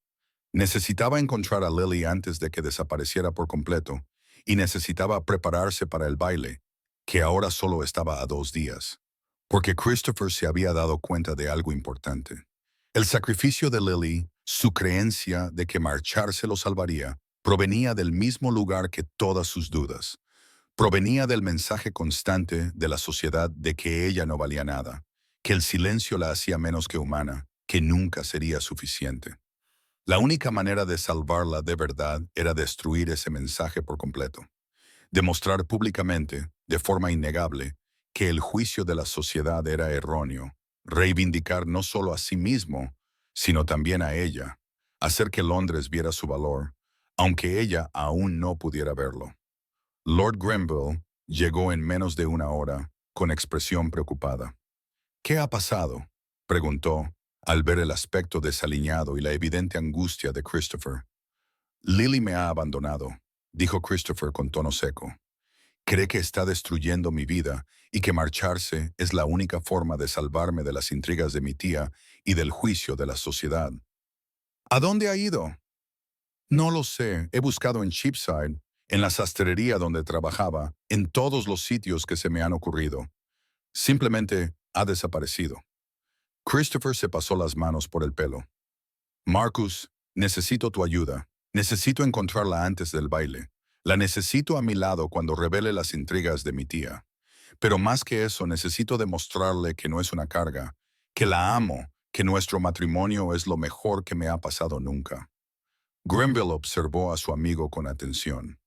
Necesitaba encontrar a Lily antes de que desapareciera por completo, y necesitaba prepararse para el baile, que ahora solo estaba a 2 días, porque Christopher se había dado cuenta de algo importante. El sacrificio de Lily, su creencia de que marcharse lo salvaría, provenía del mismo lugar que todas sus dudas. Provenía del mensaje constante de la sociedad de que ella no valía nada, que el silencio la hacía menos que humana, que nunca sería suficiente. La única manera de salvarla de verdad era destruir ese mensaje por completo. Demostrar públicamente, de forma innegable, que el juicio de la sociedad era erróneo. Reivindicar no solo a sí mismo, sino también a ella. Hacer que Londres viera su valor, aunque ella aún no pudiera verlo. Lord Grenville llegó en menos de una hora, con expresión preocupada. ¿Qué ha pasado?, preguntó, al ver el aspecto desaliñado y la evidente angustia de Christopher. Lily me ha abandonado, dijo Christopher con tono seco. Cree que está destruyendo mi vida y que marcharse es la única forma de salvarme de las intrigas de mi tía y del juicio de la sociedad. ¿A dónde ha ido? No lo sé. He buscado en Cheapside, en la sastrería donde trabajaba, en todos los sitios que se me han ocurrido. Simplemente ha desaparecido. Christopher se pasó las manos por el pelo. Marcus, necesito tu ayuda. Necesito encontrarla antes del baile. La necesito a mi lado cuando revele las intrigas de mi tía. Pero más que eso, necesito demostrarle que no es una carga, que la amo, que nuestro matrimonio es lo mejor que me ha pasado nunca. Grenville observó a su amigo con atención.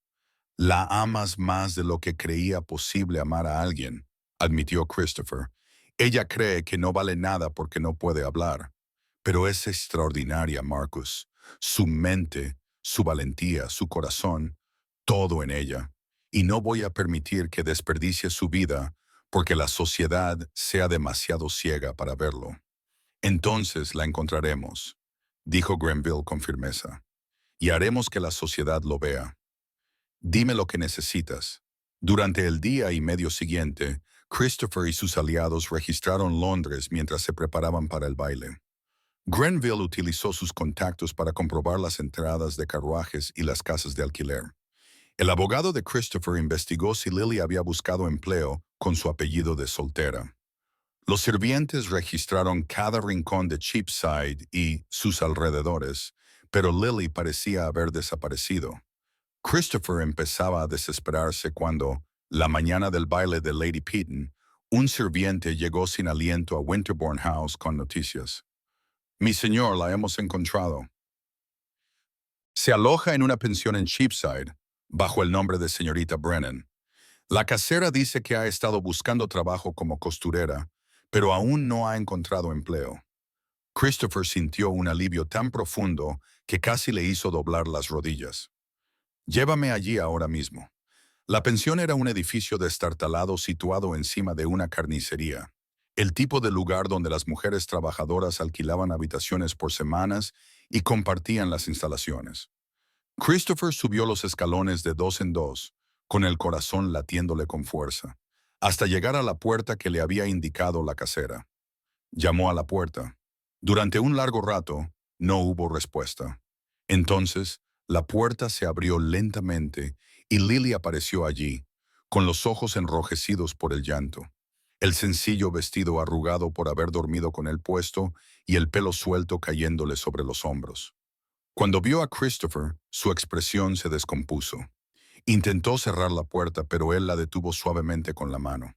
La amas más de lo que creía posible amar a alguien, admitió Christopher. Ella cree que no vale nada porque no puede hablar. Pero es extraordinaria, Marcus. Su mente, su valentía, su corazón, todo en ella. Y no voy a permitir que desperdicie su vida porque la sociedad sea demasiado ciega para verlo. Entonces la encontraremos, dijo Grenville con firmeza, y haremos que la sociedad lo vea. Dime lo que necesitas. Durante el día y medio siguiente, Christopher y sus aliados registraron Londres mientras se preparaban para el baile. Grenville utilizó sus contactos para comprobar las entradas de carruajes y las casas de alquiler. El abogado de Christopher investigó si Lily había buscado empleo con su apellido de soltera. Los sirvientes registraron cada rincón de Cheapside y sus alrededores, pero Lily parecía haber desaparecido. Christopher empezaba a desesperarse cuando, la mañana del baile de Lady Peaton, un sirviente llegó sin aliento a Winterbourne House con noticias. Mi señor, la hemos encontrado. Se aloja en una pensión en Cheapside, bajo el nombre de señorita Brennan. La casera dice que ha estado buscando trabajo como costurera, pero aún no ha encontrado empleo. Christopher sintió un alivio tan profundo que casi le hizo doblar las rodillas. Llévame allí ahora mismo. La pensión era un edificio destartalado situado encima de una carnicería, el tipo de lugar donde las mujeres trabajadoras alquilaban habitaciones por semanas y compartían las instalaciones. Christopher subió los escalones de 2 en 2, con el corazón latiéndole con fuerza, hasta llegar a la puerta que le había indicado la casera. Llamó a la puerta. Durante un largo rato, no hubo respuesta. Entonces, La puerta se abrió lentamente y Lily apareció allí, con los ojos enrojecidos por el llanto, el sencillo vestido arrugado por haber dormido con él puesto y el pelo suelto cayéndole sobre los hombros. Cuando vio a Christopher, su expresión se descompuso. Intentó cerrar la puerta, pero él la detuvo suavemente con la mano.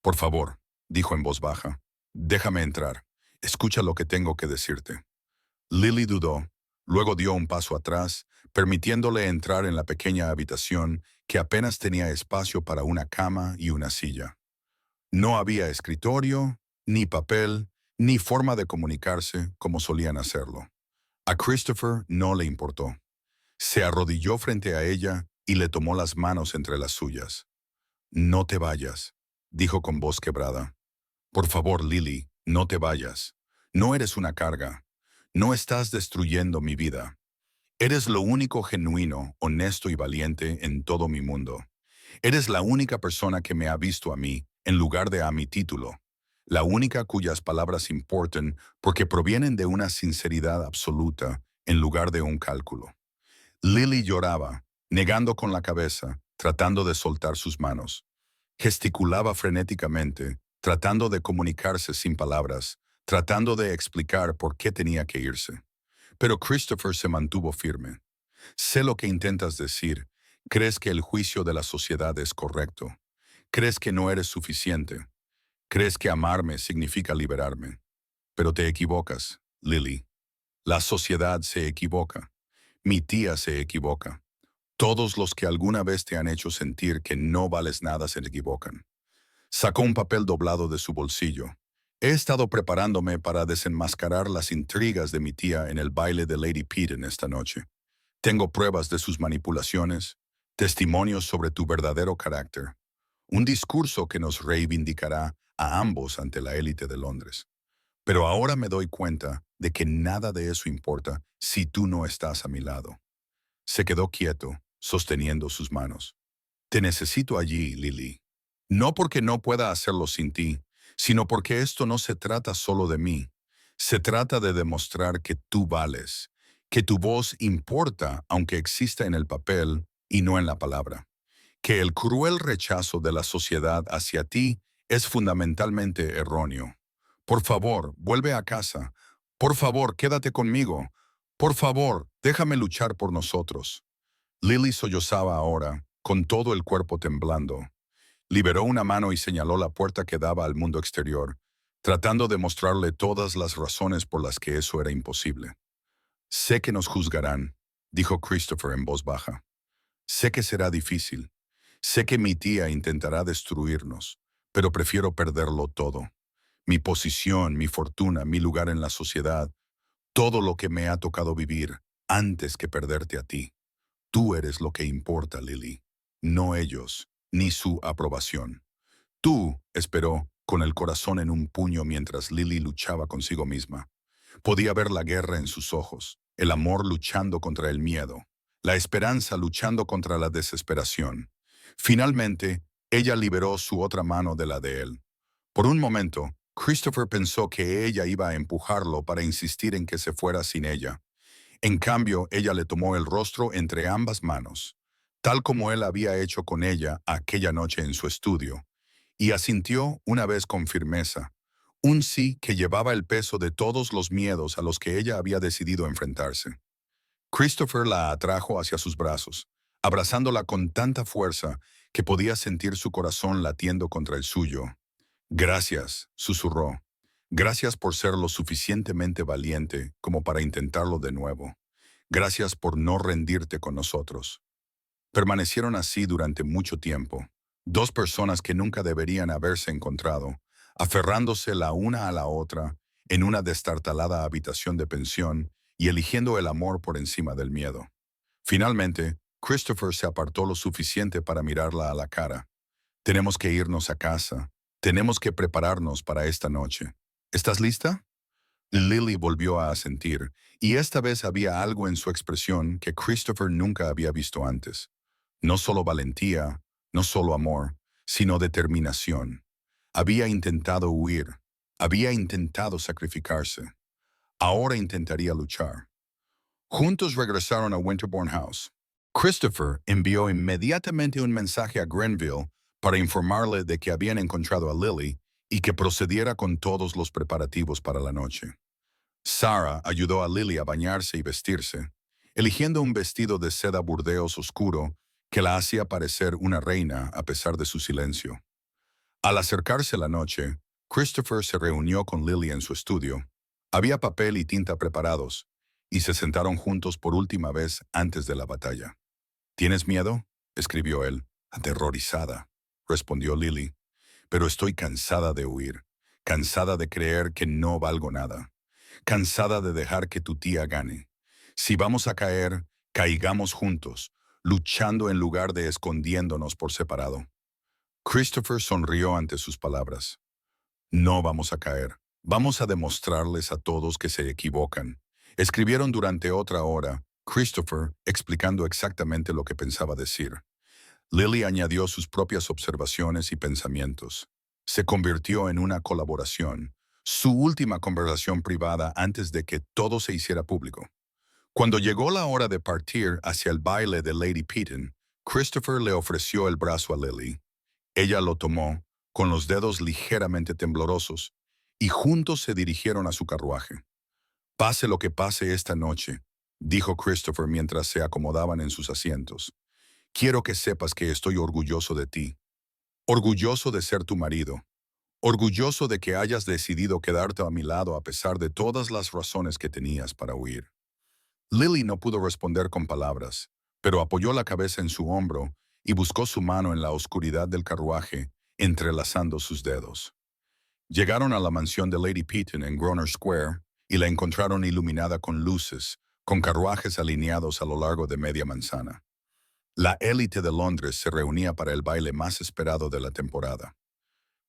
«Por favor», dijo en voz baja, «déjame entrar. Escucha lo que tengo que decirte». Lily dudó, luego dio un paso atrás, permitiéndole entrar en la pequeña habitación que apenas tenía espacio para una cama y una silla. No había escritorio, ni papel, ni forma de comunicarse como solían hacerlo. A Christopher no le importó. Se arrodilló frente a ella y le tomó las manos entre las suyas. «No te vayas», dijo con voz quebrada. «Por favor, Lily, no te vayas. No eres una carga. No estás destruyendo mi vida. Eres lo único genuino, honesto y valiente en todo mi mundo. Eres la única persona que me ha visto a mí en lugar de a mi título. La única cuyas palabras importan porque provienen de una sinceridad absoluta en lugar de un cálculo». Lily lloraba, negando con la cabeza, tratando de soltar sus manos. Gesticulaba frenéticamente, tratando de comunicarse sin palabras, tratando de explicar por qué tenía que irse. Pero Christopher se mantuvo firme. «Sé lo que intentas decir. Crees que el juicio de la sociedad es correcto. Crees que no eres suficiente. Crees que amarme significa liberarme. Pero te equivocas, Lily. La sociedad se equivoca. Mi tía se equivoca. Todos los que alguna vez te han hecho sentir que no vales nada se equivocan». Sacó un papel doblado de su bolsillo. «He estado preparándome para desenmascarar las intrigas de mi tía en el baile de Lady Pete en esta noche. Tengo pruebas de sus manipulaciones, testimonios sobre tu verdadero carácter, un discurso que nos reivindicará a ambos ante la élite de Londres. Pero ahora me doy cuenta de que nada de eso importa si tú no estás a mi lado». Se quedó quieto, sosteniendo sus manos. «Te necesito allí, Lily. No porque no pueda hacerlo sin ti, sino porque esto no se trata solo de mí. Se trata de demostrar que tú vales, que tu voz importa aunque exista en el papel y no en la palabra, que el cruel rechazo de la sociedad hacia ti es fundamentalmente erróneo. Por favor, vuelve a casa. Por favor, quédate conmigo. Por favor, déjame luchar por nosotros». Lily sollozaba ahora, con todo el cuerpo temblando. Liberó una mano y señaló la puerta que daba al mundo exterior, tratando de mostrarle todas las razones por las que eso era imposible. «Sé que nos juzgarán», dijo Christopher en voz baja. «Sé que será difícil. Sé que mi tía intentará destruirnos, pero prefiero perderlo todo. Mi posición, mi fortuna, mi lugar en la sociedad, todo lo que me ha tocado vivir, antes que perderte a ti. Tú eres lo que importa, Lily, no ellos, ni su aprobación». «Tú», esperó, con el corazón en un puño mientras Lily luchaba consigo misma. Podía ver la guerra en sus ojos, el amor luchando contra el miedo, la esperanza luchando contra la desesperación. Finalmente, ella liberó su otra mano de la de él. Por un momento, Christopher pensó que ella iba a empujarlo para insistir en que se fuera sin ella. En cambio, ella le tomó el rostro entre ambas manos, tal como él había hecho con ella aquella noche en su estudio, y asintió una vez con firmeza, un sí que llevaba el peso de todos los miedos a los que ella había decidido enfrentarse. Christopher la atrajo hacia sus brazos, abrazándola con tanta fuerza que podía sentir su corazón latiendo contra el suyo. «Gracias», susurró. «Gracias por ser lo suficientemente valiente como para intentarlo de nuevo. Gracias por no rendirte con nosotros». Permanecieron así durante mucho tiempo, dos personas que nunca deberían haberse encontrado, aferrándose la una a la otra en una destartalada habitación de pensión y eligiendo el amor por encima del miedo. Finalmente, Christopher se apartó lo suficiente para mirarla a la cara. «Tenemos que irnos a casa. Tenemos que prepararnos para esta noche. ¿Estás lista?» Lily volvió a asentir, y esta vez había algo en su expresión que Christopher nunca había visto antes. No solo valentía, no solo amor, sino determinación. Había intentado huir, había intentado sacrificarse. Ahora intentaría luchar. Juntos regresaron a Winterbourne House. Christopher envió inmediatamente un mensaje a Grenville para informarle de que habían encontrado a Lily y que procediera con todos los preparativos para la noche. Sarah ayudó a Lily a bañarse y vestirse, eligiendo un vestido de seda burdeos oscuro que la hacía parecer una reina a pesar de su silencio. Al acercarse la noche, Christopher se reunió con Lily en su estudio. Había papel y tinta preparados, y se sentaron juntos por última vez antes de la batalla. ¿Tienes miedo?, escribió él. Aterrorizada, respondió Lily. Pero estoy cansada de huir, cansada de creer que no valgo nada, cansada de dejar que tu tía gane. Si vamos a caer, caigamos juntos, luchando en lugar de escondiéndonos por separado. Christopher sonrió ante sus palabras. No vamos a caer. Vamos a demostrarles a todos que se equivocan. Escribieron durante otra hora, Christopher explicando exactamente lo que pensaba decir. Lily añadió sus propias observaciones y pensamientos. Se convirtió en una colaboración, su última conversación privada antes de que todo se hiciera público. Cuando llegó la hora de partir hacia el baile de Lady Peaton, Christopher le ofreció el brazo a Lily. Ella lo tomó, con los dedos ligeramente temblorosos, y juntos se dirigieron a su carruaje. Pase lo que pase esta noche, dijo Christopher mientras se acomodaban en sus asientos. Quiero que sepas que estoy orgulloso de ti, orgulloso de ser tu marido, orgulloso de que hayas decidido quedarte a mi lado a pesar de todas las razones que tenías para huir. Lily no pudo responder con palabras, pero apoyó la cabeza en su hombro y buscó su mano en la oscuridad del carruaje, entrelazando sus dedos. Llegaron a la mansión de Lady Peaton en Grosvenor Square y la encontraron iluminada con luces, con carruajes alineados a lo largo de media manzana. La élite de Londres se reunía para el baile más esperado de la temporada.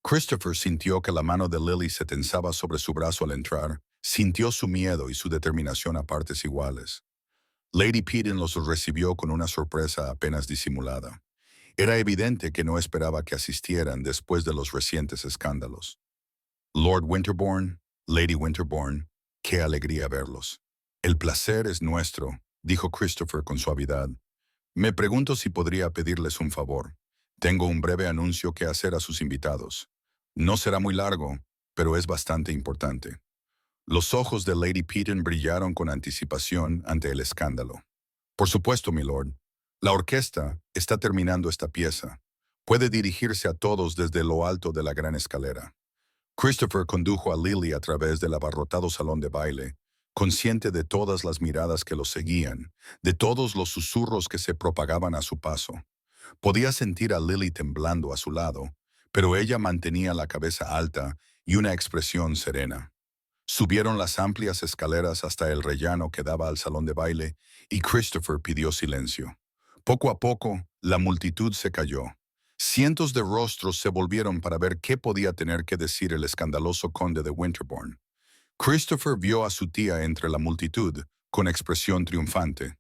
Christopher sintió que la mano de Lily se tensaba sobre su brazo al entrar, sintió su miedo y su determinación a partes iguales. Lady Peaton los recibió con una sorpresa apenas disimulada. Era evidente que no esperaba que asistieran después de los recientes escándalos. Lord Winterbourne, Lady Winterbourne, qué alegría verlos. El placer es nuestro, dijo Christopher con suavidad. Me pregunto si podría pedirles un favor. Tengo un breve anuncio que hacer a sus invitados. No será muy largo, pero es bastante importante. Los ojos de Lady Peaton brillaron con anticipación ante el escándalo. Por supuesto, milord. La orquesta está terminando esta pieza. Puede dirigirse a todos desde lo alto de la gran escalera. Christopher condujo a Lily a través del abarrotado salón de baile, consciente de todas las miradas que lo seguían, de todos los susurros que se propagaban a su paso. Podía sentir a Lily temblando a su lado, pero ella mantenía la cabeza alta y una expresión serena. Subieron las amplias escaleras hasta el rellano que daba al salón de baile y Christopher pidió silencio. Poco a poco, la multitud se cayó. Cientos de rostros se volvieron para ver qué podía tener que decir el escandaloso conde de Winterbourne. Christopher vio a su tía entre la multitud, con expresión triunfante.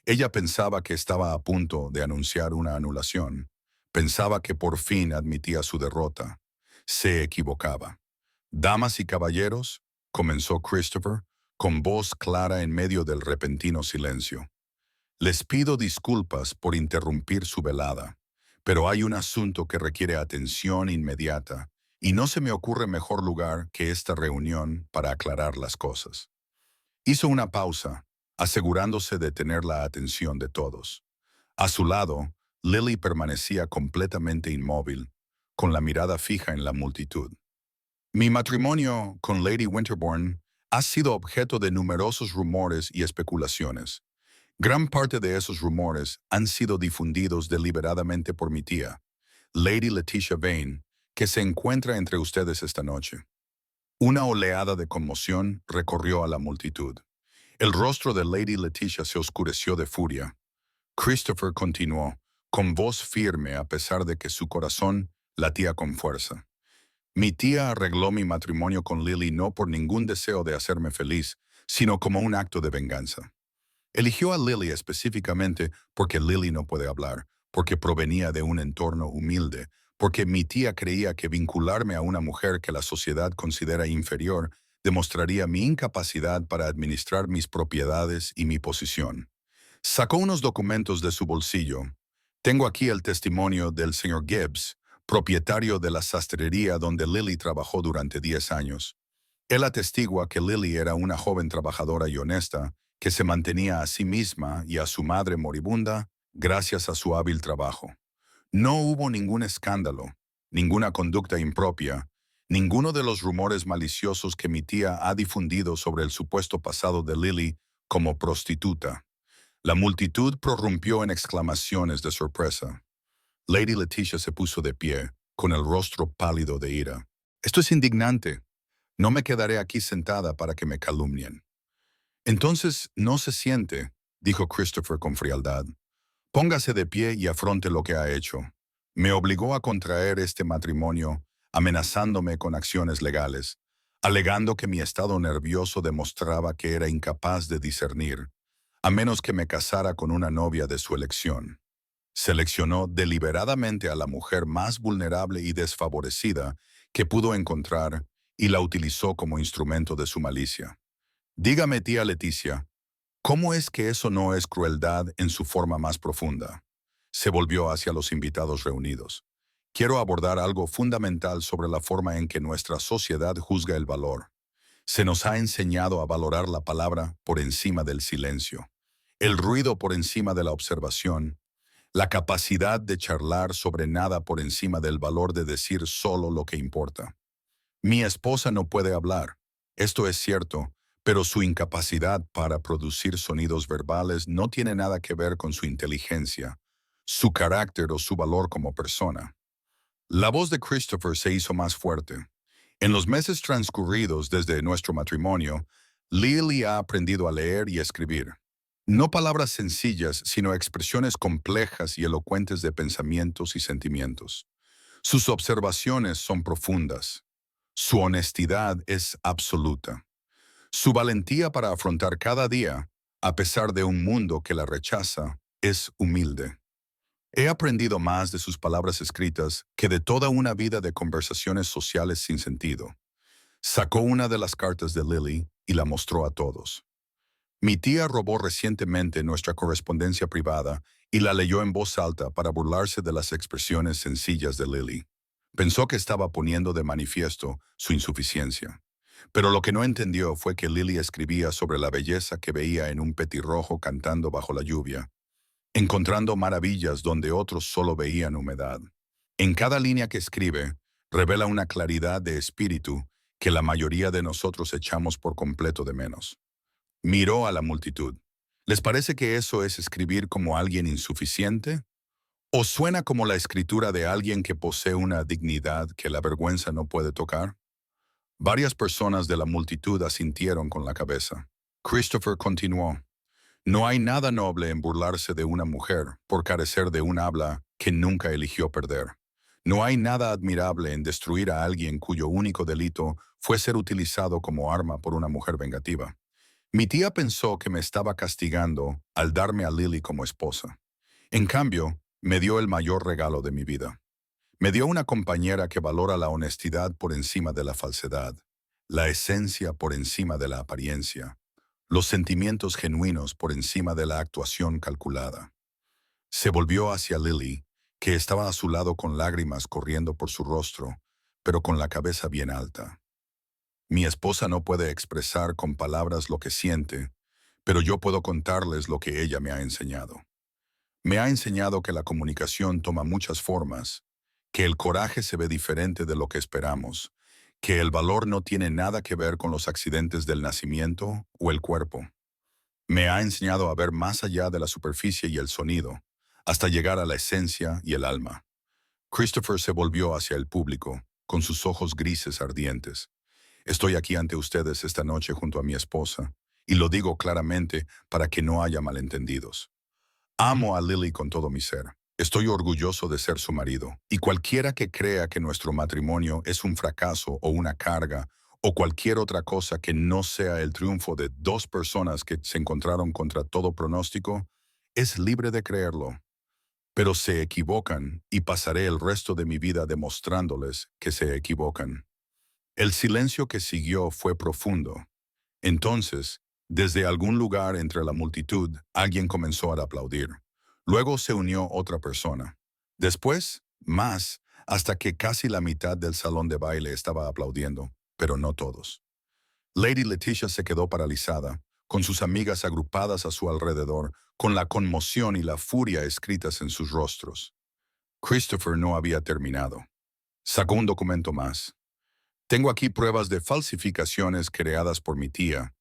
Ella pensaba que estaba a punto de anunciar una anulación. Pensaba que por fin admitía su derrota. Se equivocaba. «Damas y caballeros», comenzó Christopher, con voz clara en medio del repentino silencio. «Les pido disculpas por interrumpir su velada, pero hay un asunto que requiere atención inmediata, y no se me ocurre mejor lugar que esta reunión para aclarar las cosas». Hizo una pausa, asegurándose de tener la atención de todos. A su lado, Lily permanecía completamente inmóvil, con la mirada fija en la multitud. «Mi matrimonio con Lady Winterbourne ha sido objeto de numerosos rumores y especulaciones. Gran parte de esos rumores han sido difundidos deliberadamente por mi tía, Lady Letitia Vane, que se encuentra entre ustedes esta noche». Una oleada de conmoción recorrió a la multitud. El rostro de Lady Letitia se oscureció de furia. Christopher continuó, con voz firme a pesar de que su corazón latía con fuerza. «Mi tía arregló mi matrimonio con Lily no por ningún deseo de hacerme feliz, sino como un acto de venganza. Eligió a Lily específicamente porque Lily no puede hablar, porque provenía de un entorno humilde, porque mi tía creía que vincularme a una mujer que la sociedad considera inferior demostraría mi incapacidad para administrar mis propiedades y mi posición. Sacó unos documentos de su bolsillo. Tengo aquí el testimonio del señor Gibbs, propietario de la sastrería donde Lily trabajó durante 10 años. Él atestigua que Lily era una joven trabajadora y honesta, que se mantenía a sí misma y a su madre moribunda gracias a su hábil trabajo. No hubo ningún escándalo, ninguna conducta impropia, ninguno de los rumores maliciosos que mi tía ha difundido sobre el supuesto pasado de Lily como prostituta. La multitud prorrumpió en exclamaciones de sorpresa. Lady Leticia se puso de pie, con el rostro pálido de ira. Esto es indignante. No me quedaré aquí sentada para que me calumnien. Entonces, no se siente, dijo Christopher con frialdad. Póngase de pie y afronte lo que ha hecho. Me obligó a contraer este matrimonio, amenazándome con acciones legales, alegando que mi estado nervioso demostraba que era incapaz de discernir, a menos que me casara con una novia de su elección. Seleccionó deliberadamente a la mujer más vulnerable y desfavorecida que pudo encontrar y la utilizó como instrumento de su malicia. Dígame, tía Leticia, ¿cómo es que eso no es crueldad en su forma más profunda? Se volvió hacia los invitados reunidos. Quiero abordar algo fundamental sobre la forma en que nuestra sociedad juzga el valor. Se nos ha enseñado a valorar la palabra por encima del silencio, el ruido por encima de la observación, la capacidad de charlar sobre nada por encima del valor de decir solo lo que importa. Mi esposa no puede hablar. Esto es cierto, pero su incapacidad para producir sonidos verbales no tiene nada que ver con su inteligencia, su carácter o su valor como persona. La voz de Christopher se hizo más fuerte. En los meses transcurridos desde nuestro matrimonio, Lily ha aprendido a leer y escribir. No palabras sencillas, sino expresiones complejas y elocuentes de pensamientos y sentimientos. Sus observaciones son profundas. Su honestidad es absoluta. Su valentía para afrontar cada día, a pesar de un mundo que la rechaza, es humilde. He aprendido más de sus palabras escritas que de toda una vida de conversaciones sociales sin sentido. Sacó una de las cartas de Lily y la mostró a todos. Mi tía robó recientemente nuestra correspondencia privada y la leyó en voz alta para burlarse de las expresiones sencillas de Lily. Pensó que estaba poniendo de manifiesto su insuficiencia. Pero lo que no entendió fue que Lily escribía sobre la belleza que veía en un petirrojo cantando bajo la lluvia, encontrando maravillas donde otros solo veían humedad. En cada línea que escribe, revela una claridad de espíritu que la mayoría de nosotros echamos por completo de menos. Miró a la multitud. ¿Les parece que eso es escribir como alguien insuficiente? ¿O suena como la escritura de alguien que posee una dignidad que la vergüenza no puede tocar? Varias personas de la multitud asintieron con la cabeza. Christopher continuó. No hay nada noble en burlarse de una mujer por carecer de un habla que nunca eligió perder. No hay nada admirable en destruir a alguien cuyo único delito fue ser utilizado como arma por una mujer vengativa. Mi tía pensó que me estaba castigando al darme a Lily como esposa. En cambio, me dio el mayor regalo de mi vida. Me dio una compañera que valora la honestidad por encima de la falsedad, la esencia por encima de la apariencia, los sentimientos genuinos por encima de la actuación calculada. Se volvió hacia Lily, que estaba a su lado con lágrimas corriendo por su rostro, pero con la cabeza bien alta. Mi esposa no puede expresar con palabras lo que siente, pero yo puedo contarles lo que ella me ha enseñado. Me ha enseñado que la comunicación toma muchas formas, que el coraje se ve diferente de lo que esperamos, que el valor no tiene nada que ver con los accidentes del nacimiento o el cuerpo. Me ha enseñado a ver más allá de la superficie y el sonido, hasta llegar a la esencia y el alma. Christopher se volvió hacia el público, con sus ojos grises ardientes. Estoy aquí ante ustedes esta noche junto a mi esposa, y lo digo claramente para que no haya malentendidos. Amo a Lily con todo mi ser. Estoy orgulloso de ser su marido, y cualquiera que crea que nuestro matrimonio es un fracaso o una carga, o cualquier otra cosa que no sea el triunfo de dos personas que se encontraron contra todo pronóstico, es libre de creerlo. Pero se equivocan y pasaré el resto de mi vida demostrándoles que se equivocan. El silencio que siguió fue profundo. Entonces, desde algún lugar entre la multitud, alguien comenzó a aplaudir. Luego se unió otra persona. Después, más, hasta que casi la mitad del salón de baile estaba aplaudiendo, pero no todos. Lady Leticia se quedó paralizada, con sus amigas agrupadas a su alrededor, con la conmoción y la furia escritas en sus rostros. Christopher no había terminado. Sacó un documento más. Tengo aquí pruebas de falsificaciones creadas por mi tía.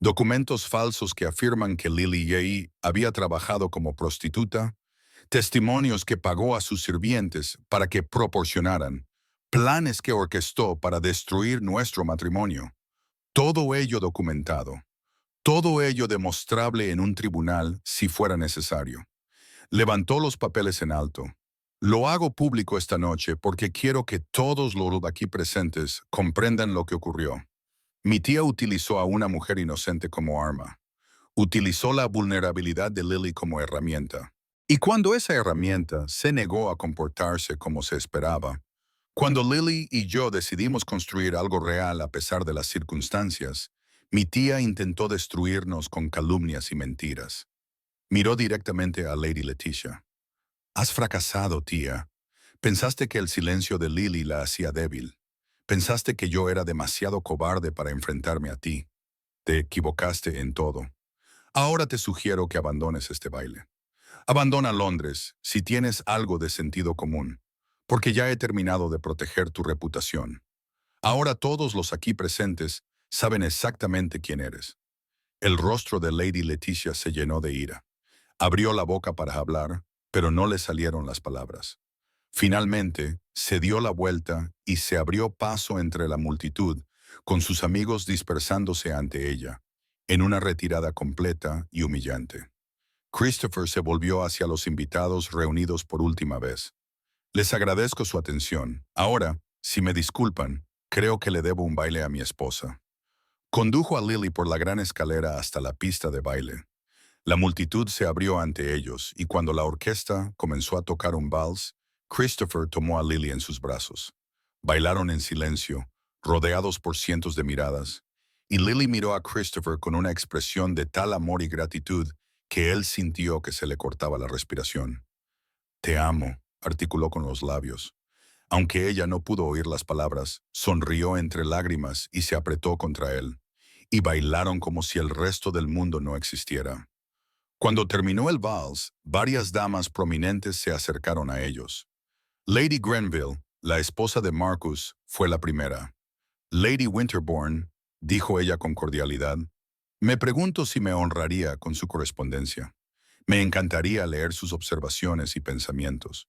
Documentos falsos que afirman que Lily Yei había trabajado como prostituta, testimonios que pagó a sus sirvientes para que proporcionaran, planes que orquestó para destruir nuestro matrimonio. Todo ello documentado, todo ello demostrable en un tribunal si fuera necesario. Levantó los papeles en alto. Lo hago público esta noche porque quiero que todos los aquí presentes comprendan lo que ocurrió. Mi tía utilizó a una mujer inocente como arma. Utilizó la vulnerabilidad de Lily como herramienta. Y cuando esa herramienta se negó a comportarse como se esperaba, cuando Lily y yo decidimos construir algo real a pesar de las circunstancias, mi tía intentó destruirnos con calumnias y mentiras. Miró directamente a Lady Leticia. Has fracasado, tía. Pensaste que el silencio de Lily la hacía débil. Pensaste que yo era demasiado cobarde para enfrentarme a ti. Te equivocaste en todo. Ahora te sugiero que abandones este baile. Abandona Londres si tienes algo de sentido común, porque ya he terminado de proteger tu reputación. Ahora todos los aquí presentes saben exactamente quién eres. El rostro de Lady Leticia se llenó de ira. Abrió la boca para hablar, pero no le salieron las palabras. Finalmente, se dio la vuelta y se abrió paso entre la multitud, con sus amigos dispersándose ante ella, en una retirada completa y humillante. Christopher se volvió hacia los invitados reunidos por última vez. Les agradezco su atención. Ahora, si me disculpan, creo que le debo un baile a mi esposa. Condujo a Lily por la gran escalera hasta la pista de baile. La multitud se abrió ante ellos y cuando la orquesta comenzó a tocar un vals, Christopher tomó a Lily en sus brazos. Bailaron en silencio, rodeados por cientos de miradas, y Lily miró a Christopher con una expresión de tal amor y gratitud que él sintió que se le cortaba la respiración. Te amo, articuló con los labios. Aunque ella no pudo oír las palabras, sonrió entre lágrimas y se apretó contra él, y bailaron como si el resto del mundo no existiera. Cuando terminó el vals, varias damas prominentes se acercaron a ellos. Lady Grenville, la esposa de Marcus, fue la primera. Lady Winterbourne, dijo ella con cordialidad, me pregunto si me honraría con su correspondencia. Me encantaría leer sus observaciones y pensamientos.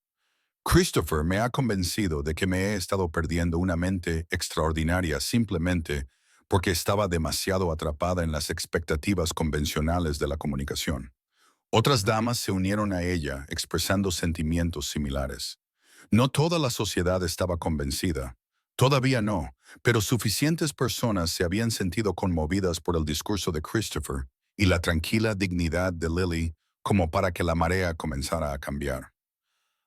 Christopher me ha convencido de que me he estado perdiendo una mente extraordinaria simplemente porque estaba demasiado atrapada en las expectativas convencionales de la comunicación. Otras damas se unieron a ella expresando sentimientos similares. No toda la sociedad estaba convencida. Todavía no, pero suficientes personas se habían sentido conmovidas por el discurso de Christopher y la tranquila dignidad de Lily como para que la marea comenzara a cambiar.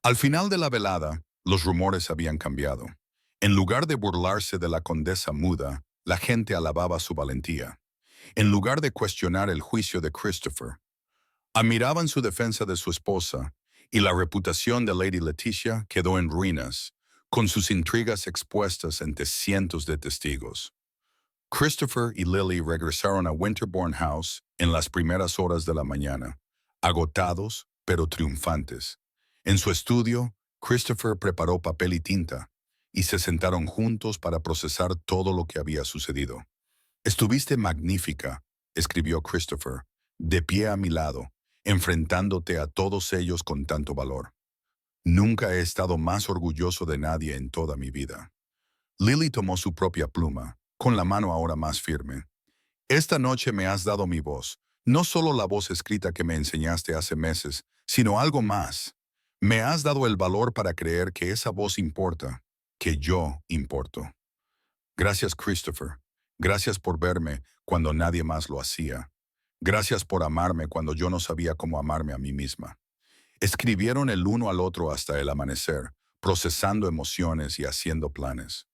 Al final de la velada, los rumores habían cambiado. En lugar de burlarse de la condesa muda, la gente alababa su valentía. En lugar de cuestionar el juicio de Christopher, admiraban su defensa de su esposa, y la reputación de Lady Leticia quedó en ruinas, con sus intrigas expuestas ante cientos de testigos. Christopher y Lily regresaron a Winterbourne House en las primeras horas de la mañana, agotados pero triunfantes. En su estudio, Christopher preparó papel y tinta, y se sentaron juntos para procesar todo lo que había sucedido. Estuviste magnífica, escribió Christopher, de pie a mi lado, enfrentándote a todos ellos con tanto valor. Nunca he estado más orgulloso de nadie en toda mi vida. Lily tomó su propia pluma, con la mano ahora más firme. Esta noche me has dado mi voz, no solo la voz escrita que me enseñaste hace meses, sino algo más. Me has dado el valor para creer que esa voz importa, que yo importo. Gracias, Christopher. Gracias por verme cuando nadie más lo hacía. Gracias por amarme cuando yo no sabía cómo amarme a mí misma. Escribieron el uno al otro hasta el amanecer, procesando emociones y haciendo planes.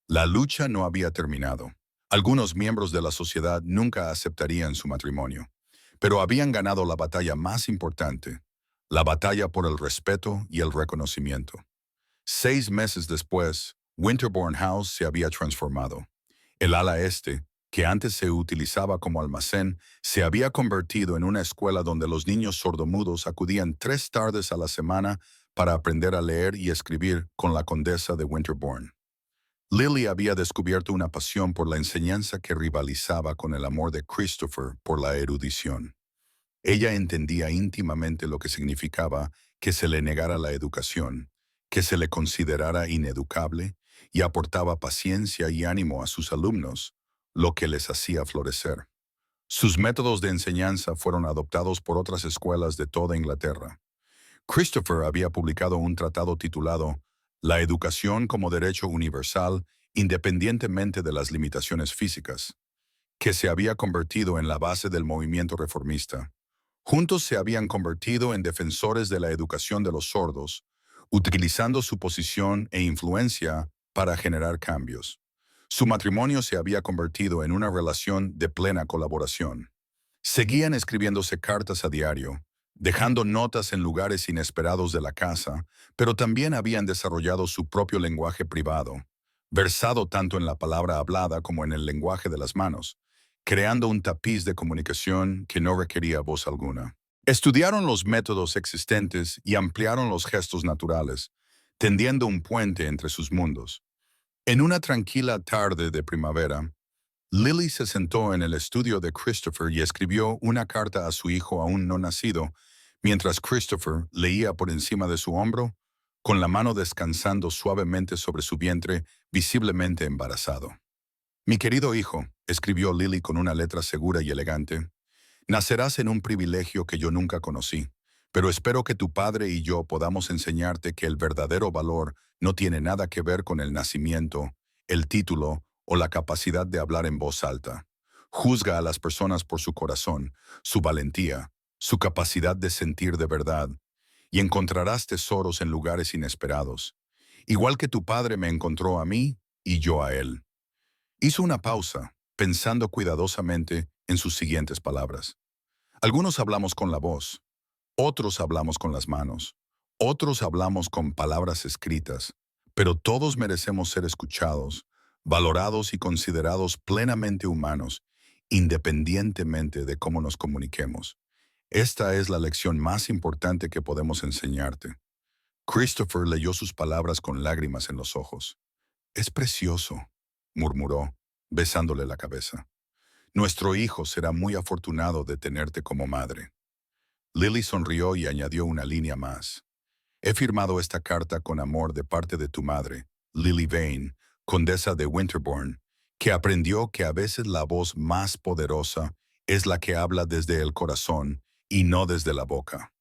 La lucha no había terminado. Algunos miembros de la sociedad nunca aceptarían su matrimonio, pero habían ganado la batalla más importante, la batalla por el respeto y el reconocimiento. 6 meses después, Winterbourne House se había transformado. El ala este, que antes se utilizaba como almacén, se había convertido en una escuela donde los niños sordomudos acudían 3 tardes a la semana para aprender a leer y escribir con la condesa de Winterbourne. Lily había descubierto una pasión por la enseñanza que rivalizaba con el amor de Christopher por la erudición. Ella entendía íntimamente lo que significaba que se le negara la educación, que se le considerara ineducable, y aportaba paciencia y ánimo a sus alumnos, lo que les hacía florecer. Sus métodos de enseñanza fueron adoptados por otras escuelas de toda Inglaterra. Christopher había publicado un tratado titulado La educación como derecho universal independientemente de las limitaciones físicas, que se había convertido en la base del movimiento reformista. Juntos se habían convertido en defensores de la educación de los sordos, utilizando su posición e influencia para generar cambios. Su matrimonio se había convertido en una relación de plena colaboración. Seguían escribiéndose cartas a diario, dejando notas en lugares inesperados de la casa, pero también habían desarrollado su propio lenguaje privado, versado tanto en la palabra hablada como en el lenguaje de las manos, creando un tapiz de comunicación que no requería voz alguna. Estudiaron los métodos existentes y ampliaron los gestos naturales, tendiendo un puente entre sus mundos. En una tranquila tarde de primavera, Lily se sentó en el estudio de Christopher y escribió una carta a su hijo aún no nacido, mientras Christopher leía por encima de su hombro, con la mano descansando suavemente sobre su vientre, visiblemente embarazado. Mi querido hijo, escribió Lily con una letra segura y elegante, nacerás en un privilegio que yo nunca conocí, pero espero que tu padre y yo podamos enseñarte que el verdadero valor no tiene nada que ver con el nacimiento, el título o la capacidad de hablar en voz alta. Juzga a las personas por su corazón, su valentía, su capacidad de sentir de verdad, y encontrarás tesoros en lugares inesperados, igual que tu padre me encontró a mí y yo a él. Hizo una pausa, pensando cuidadosamente en sus siguientes palabras. Algunos hablamos con la voz, otros hablamos con las manos, otros hablamos con palabras escritas, pero todos merecemos ser escuchados, valorados y considerados plenamente humanos, independientemente de cómo nos comuniquemos. Esta es la lección más importante que podemos enseñarte. Christopher leyó sus palabras con lágrimas en los ojos. Es precioso, murmuró, besándole la cabeza. Nuestro hijo será muy afortunado de tenerte como madre. Lily sonrió y añadió una línea más. He firmado esta carta con amor de parte de tu madre, Lily Vane, condesa de Winterbourne, que aprendió que a veces la voz más poderosa es la que habla desde el corazón y no desde la boca.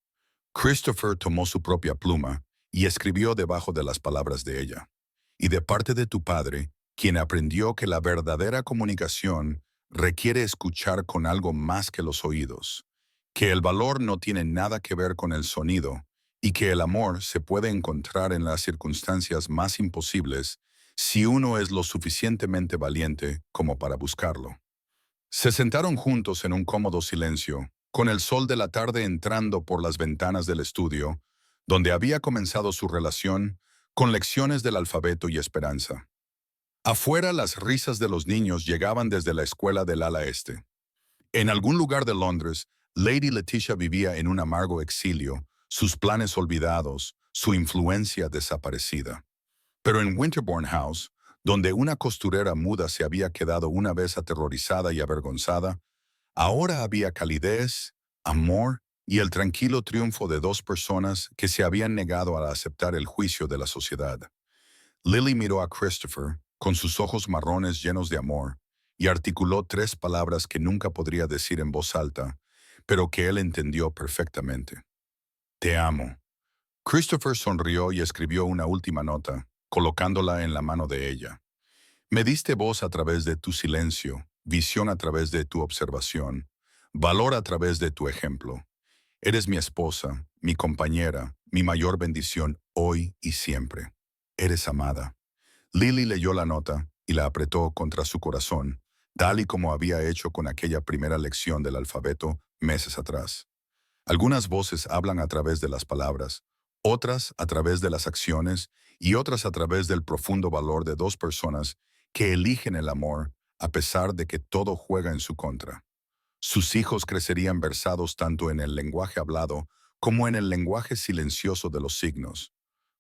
Christopher tomó su propia pluma y escribió debajo de las palabras de ella. Y de parte de tu padre, quien aprendió que la verdadera comunicación requiere escuchar con algo más que los oídos, que el valor no tiene nada que ver con el sonido y que el amor se puede encontrar en las circunstancias más imposibles si uno es lo suficientemente valiente como para buscarlo. Se sentaron juntos en un cómodo silencio, con el sol de la tarde entrando por las ventanas del estudio, donde había comenzado su relación, con lecciones del alfabeto y esperanza. Afuera las risas de los niños llegaban desde la escuela del ala este. En algún lugar de Londres, Lady Letitia vivía en un amargo exilio, sus planes olvidados, su influencia desaparecida. Pero en Winterbourne House, donde una costurera muda se había quedado una vez aterrorizada y avergonzada, ahora había calidez, amor y el tranquilo triunfo de dos personas que se habían negado a aceptar el juicio de la sociedad. Lily miró a Christopher, con sus ojos marrones llenos de amor, y articuló 3 palabras que nunca podría decir en voz alta, pero que él entendió perfectamente. Te amo. Christopher sonrió y escribió una última nota, colocándola en la mano de ella. Me diste voz a través de tu silencio, visión a través de tu observación, valor a través de tu ejemplo. Eres mi esposa, mi compañera, mi mayor bendición hoy y siempre. Eres amada. Lily leyó la nota, y la apretó contra su corazón, tal y como había hecho con aquella primera lección del alfabeto meses atrás. Algunas voces hablan a través de las palabras, otras a través de las acciones y otras a través del profundo valor de dos personas que eligen el amor a pesar de que todo juega en su contra. Sus hijos crecerían versados tanto en el lenguaje hablado como en el lenguaje silencioso de los signos,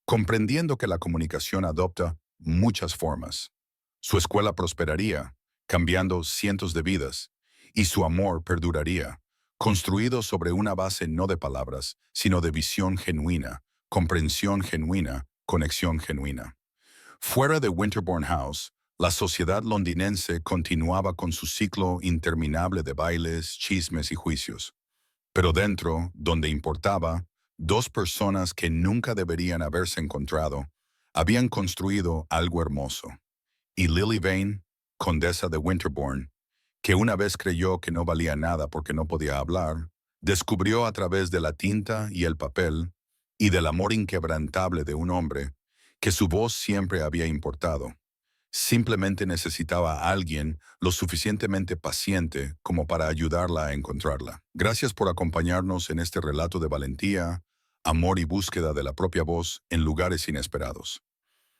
comprendiendo que la comunicación adopta muchas formas. Su escuela prosperaría, cambiando cientos de vidas, y su amor perduraría, construido sobre una base no de palabras, sino de visión genuina, comprensión genuina, conexión genuina. Fuera de Winterbourne House, la sociedad londinense continuaba con su ciclo interminable de bailes, chismes y juicios. Pero dentro, donde importaba, dos personas que nunca deberían haberse encontrado, habían construido algo hermoso. Y Lily Vane, condesa de Winterbourne, que una vez creyó que no valía nada porque no podía hablar, descubrió a través de la tinta y el papel y del amor inquebrantable de un hombre que su voz siempre había importado. Simplemente necesitaba a alguien lo suficientemente paciente como para ayudarla a encontrarla. Gracias por acompañarnos en este relato de valentía, amor y búsqueda de la propia voz en lugares inesperados.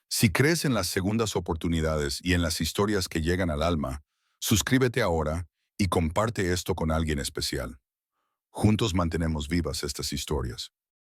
Si crees en las segundas oportunidades y en las historias que llegan al alma, suscríbete ahora y comparte esto con alguien especial. Juntos mantenemos vivas estas historias.